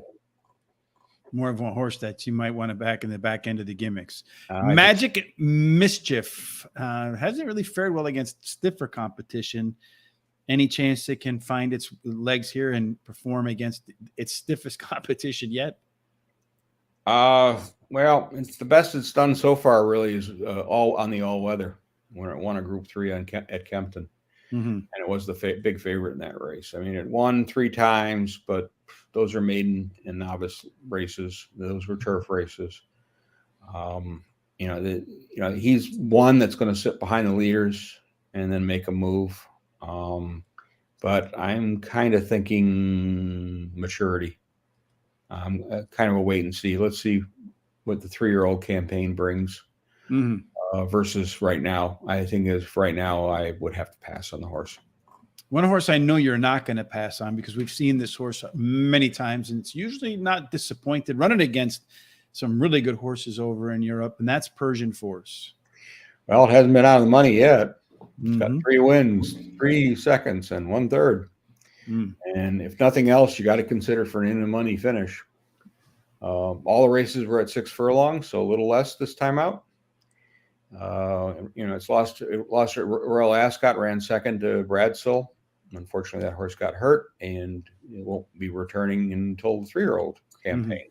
more of a horse that you might want to back in the back end of the gimmicks. Magic Mischief hasn't really fared well against stiffer competition. Any chance it can find its legs here and perform against its stiffest competition yet? Well, it's the best it's done so far. Really, is all on the all-weather when it won a Group 3 at Kempton, and it was the big favorite in that race. I mean, it won 3 times, but those are maiden and novice races. Those were turf races. He's one that's going to sit behind the leaders and then make a move. But I'm kind of thinking maturity. Kind of a wait and see. Let's see what the 3-year-old campaign brings versus right now. I think right now I would have to pass on the horse. One horse I know you're not going to pass on because we've seen this horse many times, and it's usually not disappointed, running against some really good horses over in Europe, and that's Persian Force. Well, it hasn't been out of the money yet. It's got 3 wins, 3 seconds, and 1/3. And if nothing else, you got to consider for an in the money finish. All the races were at 6 furlongs, so a little less this time out. It's lost. Royal Ascot ran second to Bradsill. Unfortunately, that horse got hurt, and it won't be returning until the 3-year-old campaign.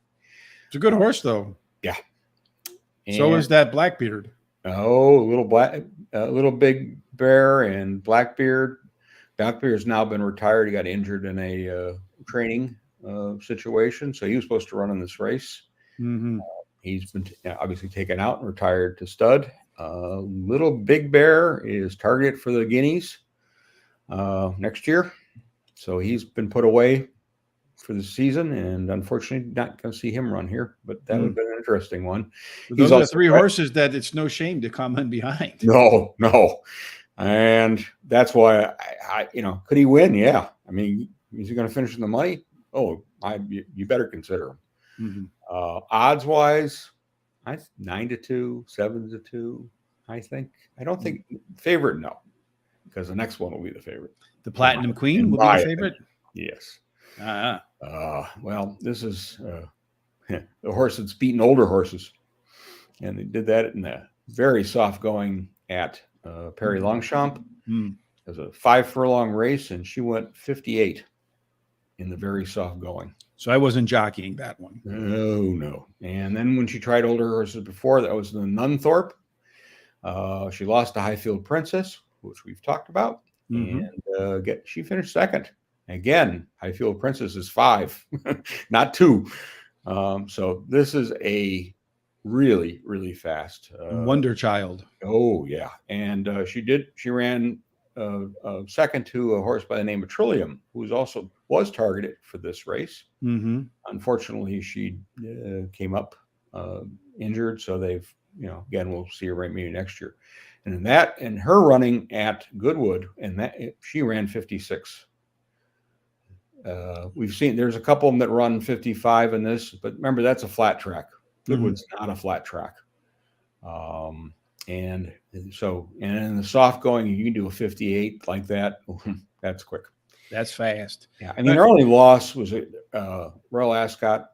It's a good horse, though. Yeah. And so is that Blackbeard. Oh, little Big Bear and Blackbeard. Blackbeard has now been retired. He got injured in a training situation, so he was supposed to run in this race. He's been obviously taken out and retired to stud. Little Big Bear is targeted for the Guineas next year, so he's been put away for the season, and unfortunately not going to see him run here, but that would have been an interesting one. Those are 3 horses that it's no shame to come in behind. No, and that's why I could he win? Yeah, I mean, is he going to finish in the money? Oh, you better consider him. Odds wise, 9-2, 7-2. I don't think favorite. No, because the next one will be the favorite. The Platinum Queen will be the favorite. Yes. Well, this is the horse that's beaten older horses, and they did that in a very soft going at Perry Longchamp. It was a 5 furlong race, and she went 58 in the very soft going. So I wasn't jockeying that one. No. And then when she tried older horses before, that was the Nunthorpe. She lost to Highfield Princess, which we've talked about, and she finished second. Again, Highfield Princess is 5, not 2. So this is a really, really fast wonder child. Oh yeah, and she ran second to a horse by the name of Trillium, who was targeted for this race. Unfortunately, she came up injured, so they've again we'll see her right maybe next year. And her running at Goodwood, she ran 56. We've seen there's a couple of them that run 55 in this, but remember that's a flat track. Goodwood's not a flat track. And in the soft going, you can do a 58 like that. That's quick. That's fast. Yeah. I mean, her only loss was Royal Ascot.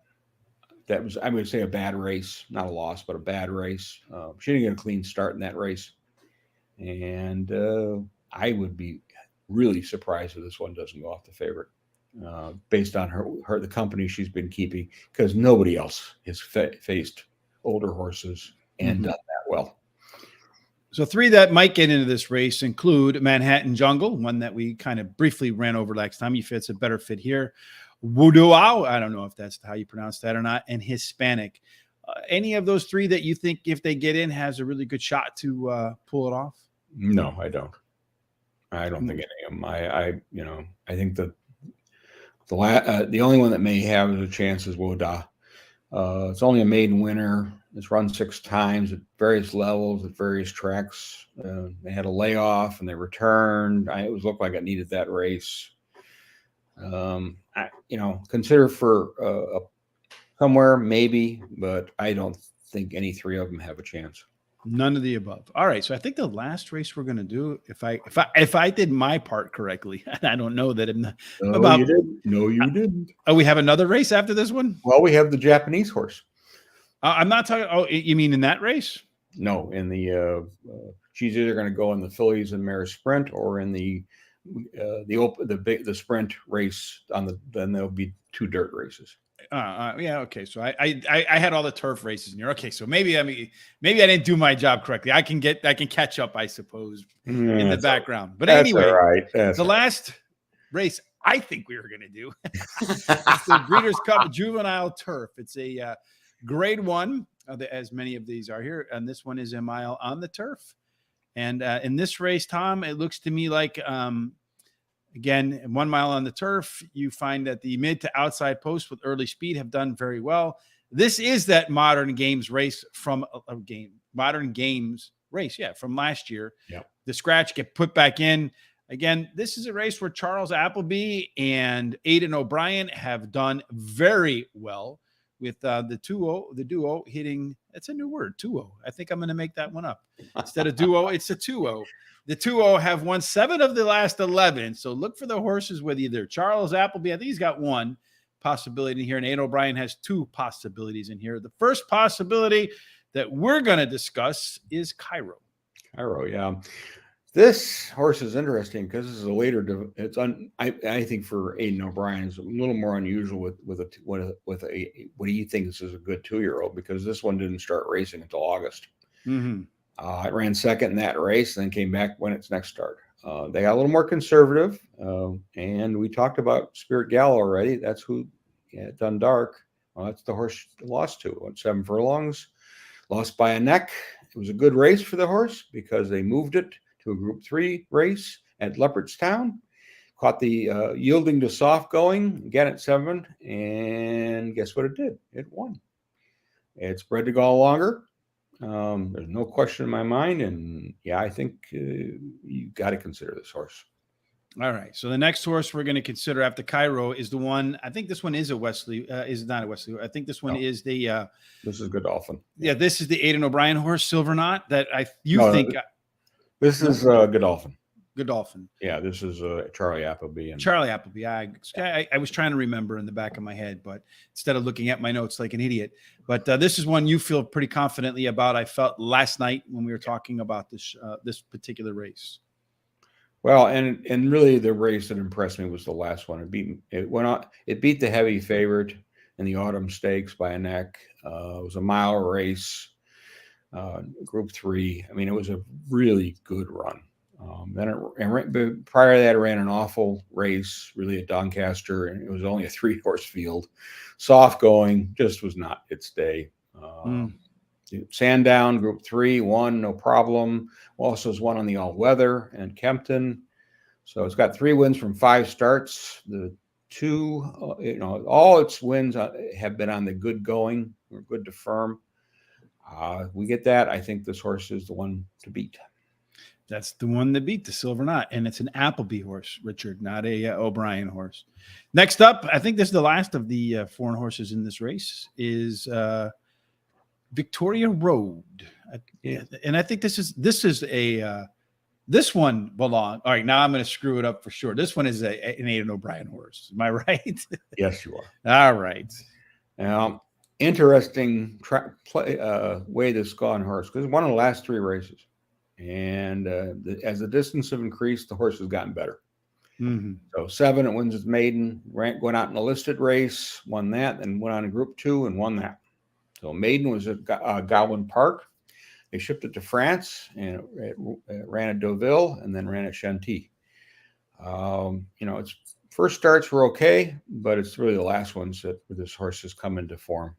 That was, I would say, a bad race, not a loss, but a bad race. She didn't get a clean start in that race. And I would be really surprised if this one doesn't go off the favorite. Based on the company she's been keeping, because nobody else has faced older horses and done that well. So 3 that might get into this race include Manhattan Jungle, one that we kind of briefly ran over last time. He fits a better fit here. Wuduau, I don't know if that's how you pronounce that or not, and Hispanic. Any of those 3 that you think, if they get in, has a really good shot to pull it off? No, I don't. I don't think any of them. I think that the only one that may have a chance is Woda. It's only a maiden winner. It's run 6 times at various levels, at various tracks. They had a layoff and they returned. It looked like it needed that race. Consider for somewhere maybe, but I don't think any 3 of them have a chance. None of the above. All right. So I think the last race we're going to do, if I did my part correctly, and I don't know that. You didn't. No, you didn't. Oh, we have another race after this one? Well, we have the Japanese horse. I'm not talking. Oh, you mean in that race? No, in the she's either going to go in the Fillies and Mare sprint or in the sprint race then there'll be 2 dirt races. Yeah. Okay. So I had all the turf races in here. Okay. So maybe I didn't do my job correctly. I can catch up, I suppose, in the background. But anyway, the last race I think we were going to do it's the Breeders' Cup Juvenile Turf. It's a grade 1, as many of these are here, and this one is a mile on the turf. And in this race, Tom, it looks to me like again, 1 mile on the turf, you find that the mid to outside post with early speed have done very well. This is that Modern Games race from Modern Games race, from last year. Yep. The scratch get put back in. Again, this is a race where Charles Appleby and Aidan O'Brien have done very well with the duo hitting. That's a new word, 2-0. I think I'm going to make that one up. Instead of duo, it's a 2-0. The 2-0 have won 7 of the last 11. So look for the horses with either Charles Appleby. I think he's got one possibility in here, and Aidan O'Brien has 2 possibilities in here. The first possibility that we're going to discuss is Cairo. Cairo, yeah. This horse is interesting because this is a later. I think for Aidan O'Brien is a little more unusual with a what do you think this is a good 2-year-old, because this one didn't start racing until August. Mm-hmm. It ran second in that race, and then came back when its next start. They got a little more conservative, and we talked about Spirit Gal already. That's who done dark. Well, that's the horse lost to. Went 7 furlongs, lost by a neck. It was a good race for the horse because they moved it to a Group 3 race at Leopardstown. Caught the yielding to soft going again at 7, and guess what it did? It won. It's bred to go longer. There's no question in my mind, and yeah, I think you got to consider this horse. All right. So the next horse we're going to consider after Cairo is the one. I think this one is a Wesley. Is not a Wesley. I think this one is the. This is Godolphin. Yeah, this is the Aidan O'Brien horse, Silver Knot. That This is Godolphin. Godolphin. Yeah, this is Charlie Appleby. Charlie Appleby. I was trying to remember in the back of my head, but instead of looking at my notes like an idiot. But this is one you feel pretty confidently about. I felt last night when we were talking about this particular race. Well, and really the race that impressed me was the last one. It beat the heavy favorite in the Autumn Stakes by a neck. It was a mile race, Group 3. I mean, it was a really good run. Prior to that, it ran an awful race, really at Doncaster, and it was only a 3-horse field. Soft going, just was not its day. Sandown, Group 3, won, no problem. Also has won on the all-weather and Kempton. So it's got 3 wins from 5 starts. The 2, all its wins have been on the good going or good to firm. We get that. I think this horse is the one to beat. That's the one that beat the Silver Knot, and it's an Appleby horse, Richard, not a O'Brien horse. Next up, I think this is the last of the foreign horses in this race, is Victoria Road. And I think this one belongs. All right, now I'm going to screw it up for sure. This one is an Aidan O'Brien horse. Am I right? Yes, you are. All right. Interesting way this gone horse, because one of the last 3 races. And as the distance have increased, the horse has gotten better. Mm-hmm. So 7, it wins its maiden. Went out in a listed race, won that, and went on a Group 2 and won that. So maiden was at Gowan Park. They shipped it to France, and it ran at Deauville and then ran at Chantilly. Its first starts were okay, but it's really the last ones where this horse has come into form.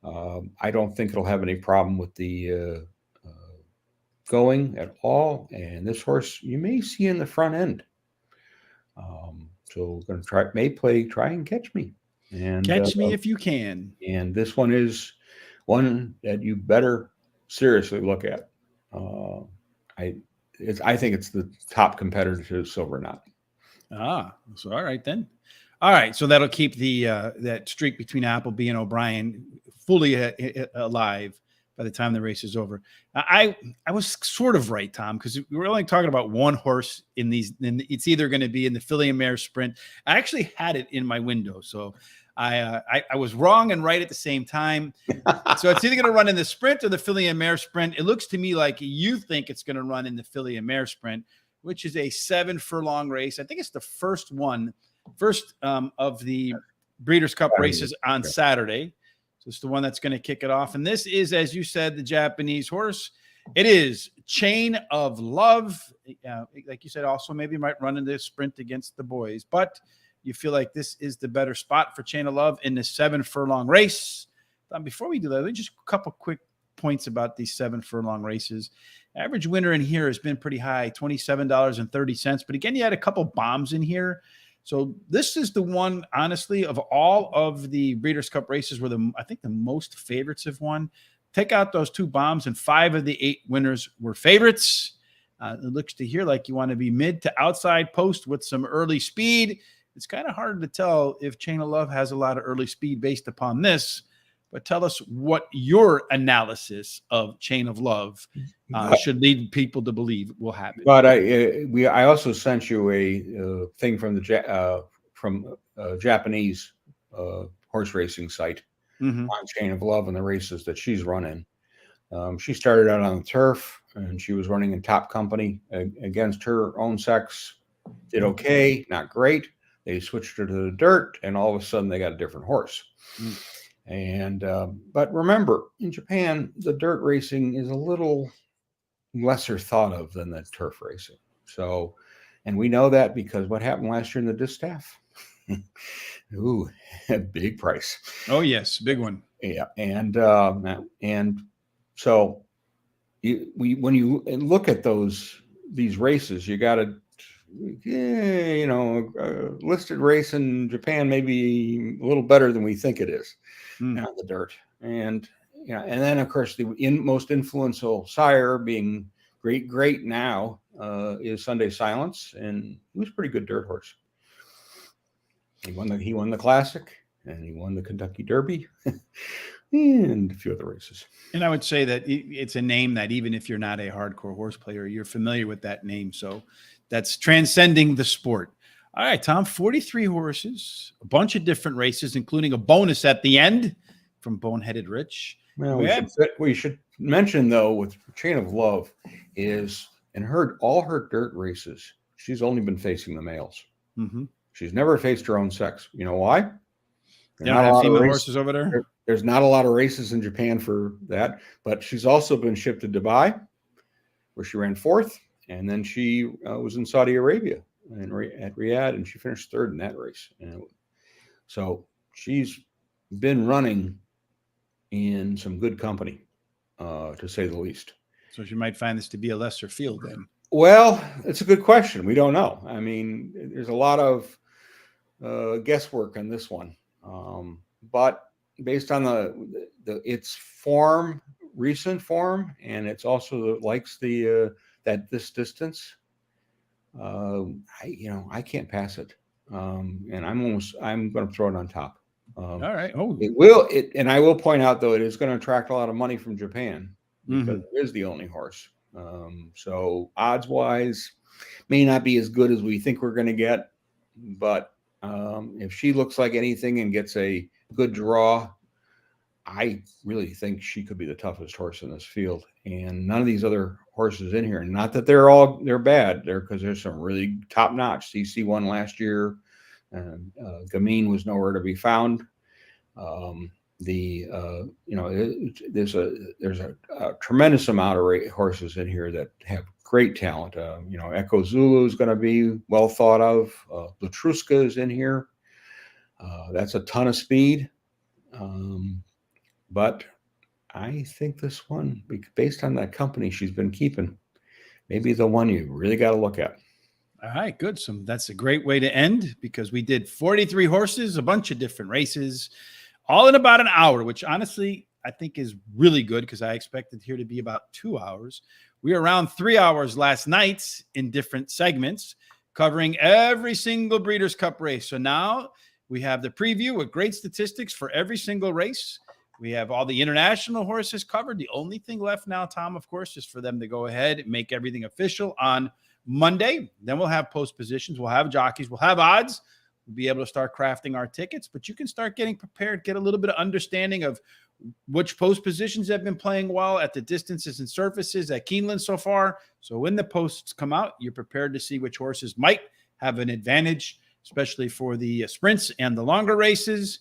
I don't think it'll have any problem with the going at all, and this horse you may see in the front end. So we're going to try and catch me, and catch me if you can. And this one is one that you better seriously look at. I think it's the top competitor to Silver Knot. So all right then. All right, so that'll keep the that streak between Appleby and O'Brien fully alive by the time the race is over. I was sort of right, Tom, because we were only talking about one horse in these. And it's either going to be in the Filly and Mare Sprint. I actually had it in my window, so I was wrong and right at the same time. So it's either going to run in the Sprint or the Filly and Mare Sprint. It looks to me like you think it's going to run in the Filly and Mare Sprint, which is a 7 furlong race. I think it's the first of the Breeders' Cup races on Saturday. So it's the one that's going to kick it off. And this is, as you said, the Japanese horse. It is Chain of Love. Like you said, also maybe might run in the sprint against the boys. But you feel like this is the better spot for Chain of Love in the 7 furlong race. Before we do that, just a couple quick points about these 7 furlong races. Average winner in here has been pretty high, $27.30. But again, you had a couple bombs in here. So this is the one, honestly, of all of the Breeders' Cup races where I think the most favorites have won. Take out those 2 bombs, and 5 of the 8 winners were favorites. It looks to here like you want to be mid to outside post with some early speed. It's kind of hard to tell if Chain of Love has a lot of early speed based upon this, but tell us what your analysis of Chain of Love should lead people to believe will happen. But I also sent you a thing from the Japanese horse racing site on Chain of Love and the races that she's running. She started out on the turf, and she was running in top company against her own sex. Did okay, not great. They switched her to the dirt, and all of a sudden they got a different horse. And but remember, in Japan, the dirt racing is a little lesser thought of than the turf racing. So, and we know that because what happened last year in the distaff? Ooh, a big price. Oh yes, big one. Yeah, and so when you look at these races, you got to, listed race in Japan may be a little better than we think it is on the dirt. And and then of course the most influential sire being great now is Sunday Silence, and he was a pretty good dirt horse. He won the Classic, and he won the Kentucky Derby, and a few other races. And I would say that it's a name that even if you're not a hardcore horse player, you're familiar with that name. So that's transcending the sport. All right, Tom, 43 horses, a bunch of different races, including a bonus at the end from Boneheaded Rich. Well, we should mention, though, with Chain of Love is, in all her dirt races, she's only been facing the males. She's never faced her own sex. You know why? They don't have female horses over there? There's not a lot of races in Japan for that, but she's also been shipped to Dubai, where she ran 4th, and then she was in Saudi Arabia and at Riyadh, and she finished 3rd in that race. And so she's been running in some good company, to say the least. So she might find this to be a lesser field then. Well, it's a good question. We don't know. I mean, there's a lot of guesswork on this one, but based on its form, recent form, and it's also likes this distance. I can't pass it, and I'm going to throw it on top. All right. Oh, and I will point out, though, it is going to attract a lot of money from Japan because it is the only horse. So odds wise, may not be as good as we think we're going to get, but if she looks like anything and gets a good draw, I really think she could be the toughest horse in this field. And none of these other horses in here, not that they're bad, because there's some really top notch. CC won last year, and Gamine was nowhere to be found. There's a tremendous amount of horses in here that have great talent. Echo Zulu is going to be well thought of. Latruska is in here. That's a ton of speed. But I think this one, based on that company she's been keeping, maybe the one you really got to look at. All right, good. So that's a great way to end, because we did 43 horses, a bunch of different races, all in about an hour, which honestly I think is really good, because I expected here to be about 2 hours. We were around 3 hours last night in different segments, covering every single Breeders' Cup race. So now we have the preview with great statistics for every single race. We have all the international horses covered. The only thing left now, Tom, of course, is for them to go ahead and make everything official on Monday. Then we'll have post positions. We'll have jockeys. We'll have odds. We'll be able to start crafting our tickets, but you can start getting prepared, get a little bit of understanding of which post positions have been playing well at the distances and surfaces at Keeneland so far. So when the posts come out, you're prepared to see which horses might have an advantage, especially for the sprints and the longer races.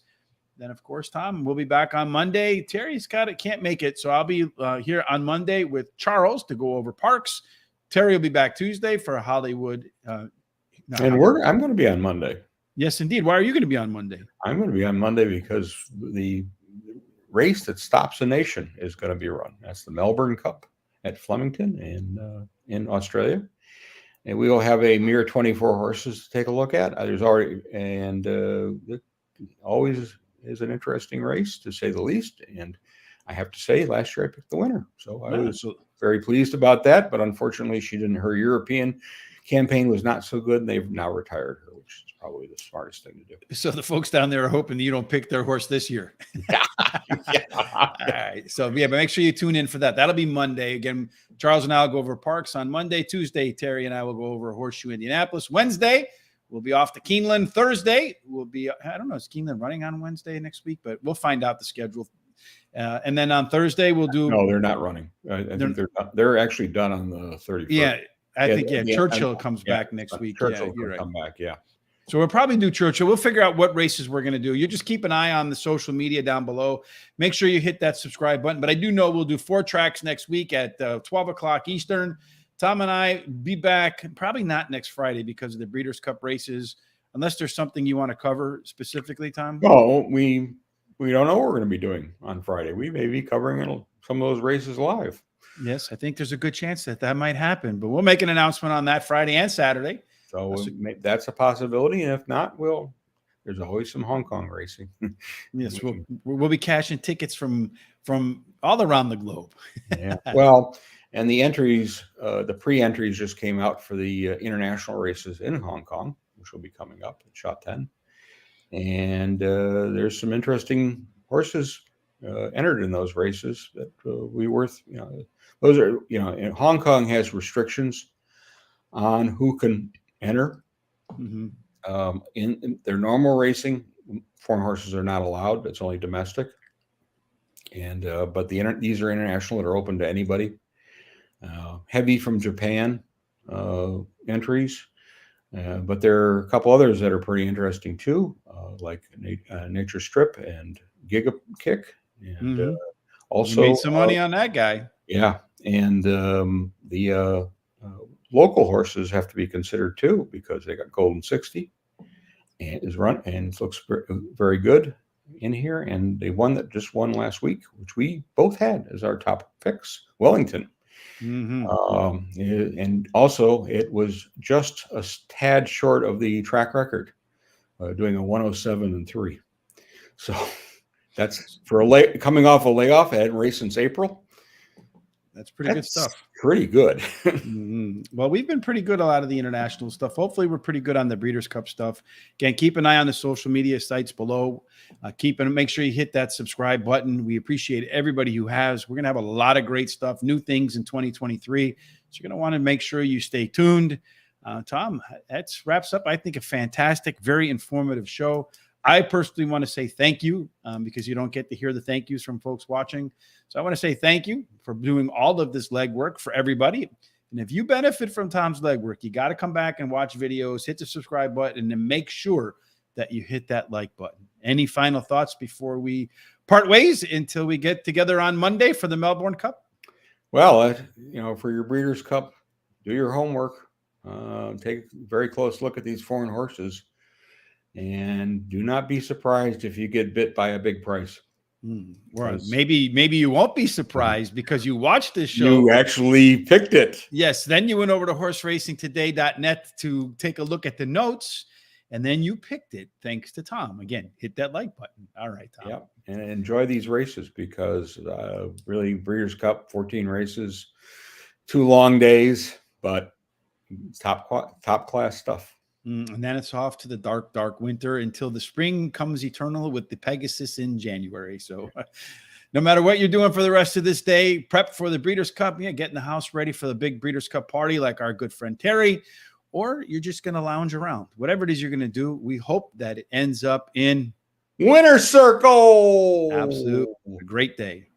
Then, of course, Tom, we'll be back on Monday. Terry's can't make it, so I'll be here on Monday with Charles to go over Parks. Terry will be back Tuesday for Hollywood. I'm going to be on Monday. Yes, indeed. Why are you going to be on Monday? I'm going to be on Monday because the race that stops the nation is going to be run. That's the Melbourne Cup at Flemington in Australia. And we will have a mere 24 horses to take a look at. There's already, and it always is an interesting race, to say the least. And I have to say, last year I picked the winner, so I was So very pleased about that. But unfortunately, she didn't. Her European campaign was not so good, and they've now retired her, which is probably the smartest thing to do. So the folks down there are hoping that you don't pick their horse this year. Yeah. All right. So yeah, but make sure you tune in for that. That'll be Monday. Again, Charles and I will go over parks on Monday. Tuesday, Terry and I will go over Horseshoe Indianapolis. Wednesday, we'll be off to Keeneland. Thursday, we'll be, I don't know, is Keeneland running on Wednesday next week? But we'll find out the schedule. And then on Thursday, we'll do. No, they're not running. I think they're actually done on the 31st. Yeah, I think Churchill comes back next week. Churchill you're right. come back. Yeah. So we'll probably do Churchill. We'll figure out what races we're going to do. You just keep an eye on the social media down below. Make sure you hit that subscribe button. But I do know we'll do 4 tracks next week at 12 o'clock Eastern. Tom and I be back probably not next Friday because of the Breeders' Cup races, unless there's something you want to cover specifically, Tom. Oh, we don't know what we're going to be doing on Friday. We may be covering some of those races live. Yes, I think there's a good chance that might happen. But we'll make an announcement on that Friday and Saturday. So that's a possibility, and if not, there's always some Hong Kong racing. Yes, we'll be cashing tickets from all around the globe. Yeah. Well, and the entries, the pre-entries just came out for the international races in Hong Kong, which will be coming up at Shot 10. And there's some interesting horses entered in those races that we worth. Those are and Hong Kong has restrictions on who can enter. Mm-hmm. In their normal racing, foreign horses are not allowed. It's only domestic. And but these are international that are open to anybody. Heavy from Japan entries, but there are a couple others that are pretty interesting too, like Nature Strip and Giga Kick, and also you made some money on that guy. Yeah, and the local horses have to be considered too because they got Golden 60 and is run and looks very good in here, and they just won last week, which we both had as our top picks, Wellington. And also it was just a tad short of the track record, doing a 107-3. So that's for coming off a layoff. I hadn't raced since April. That's pretty good stuff. Pretty good. Well, we've been pretty good a lot of the international stuff. Hopefully we're pretty good on the Breeders' Cup stuff. Again, keep an eye on the social media sites below. Make sure you hit that subscribe button. We appreciate everybody who has. We're going to have a lot of great stuff, new things in 2023. So you're going to want to make sure you stay tuned. Tom, that wraps up, I think, a fantastic, very informative show. I personally want to say thank you because you don't get to hear the thank yous from folks watching. So I want to say thank you for doing all of this legwork for everybody. And if you benefit from Tom's legwork, you got to come back and watch videos, hit the subscribe button, and make sure that you hit that like button. Any final thoughts before we part ways until we get together on Monday for the Melbourne Cup? Well, for your Breeders' Cup, do your homework. Take a very close look at these foreign horses. And do not be surprised if you get bit by a big price. Or maybe you won't be surprised because you watched this show. You actually picked it. Yes. Then you went over to horseracingtoday.net to take a look at the notes, and then you picked it thanks to Tom. Again, hit that like button. All right, Tom. Yeah, and enjoy these races because really Breeders' Cup, 14 races, 2 long days, but top class stuff. And then it's off to the dark, dark winter until the spring comes eternal with the Pegasus in January. So no matter what you're doing for the rest of this day, prep for the Breeders' Cup, getting the house ready for the big Breeders' Cup party like our good friend Terry, or you're just going to lounge around. Whatever it is you're going to do, we hope that it ends up in Winner's Circle. Absolutely. A great day.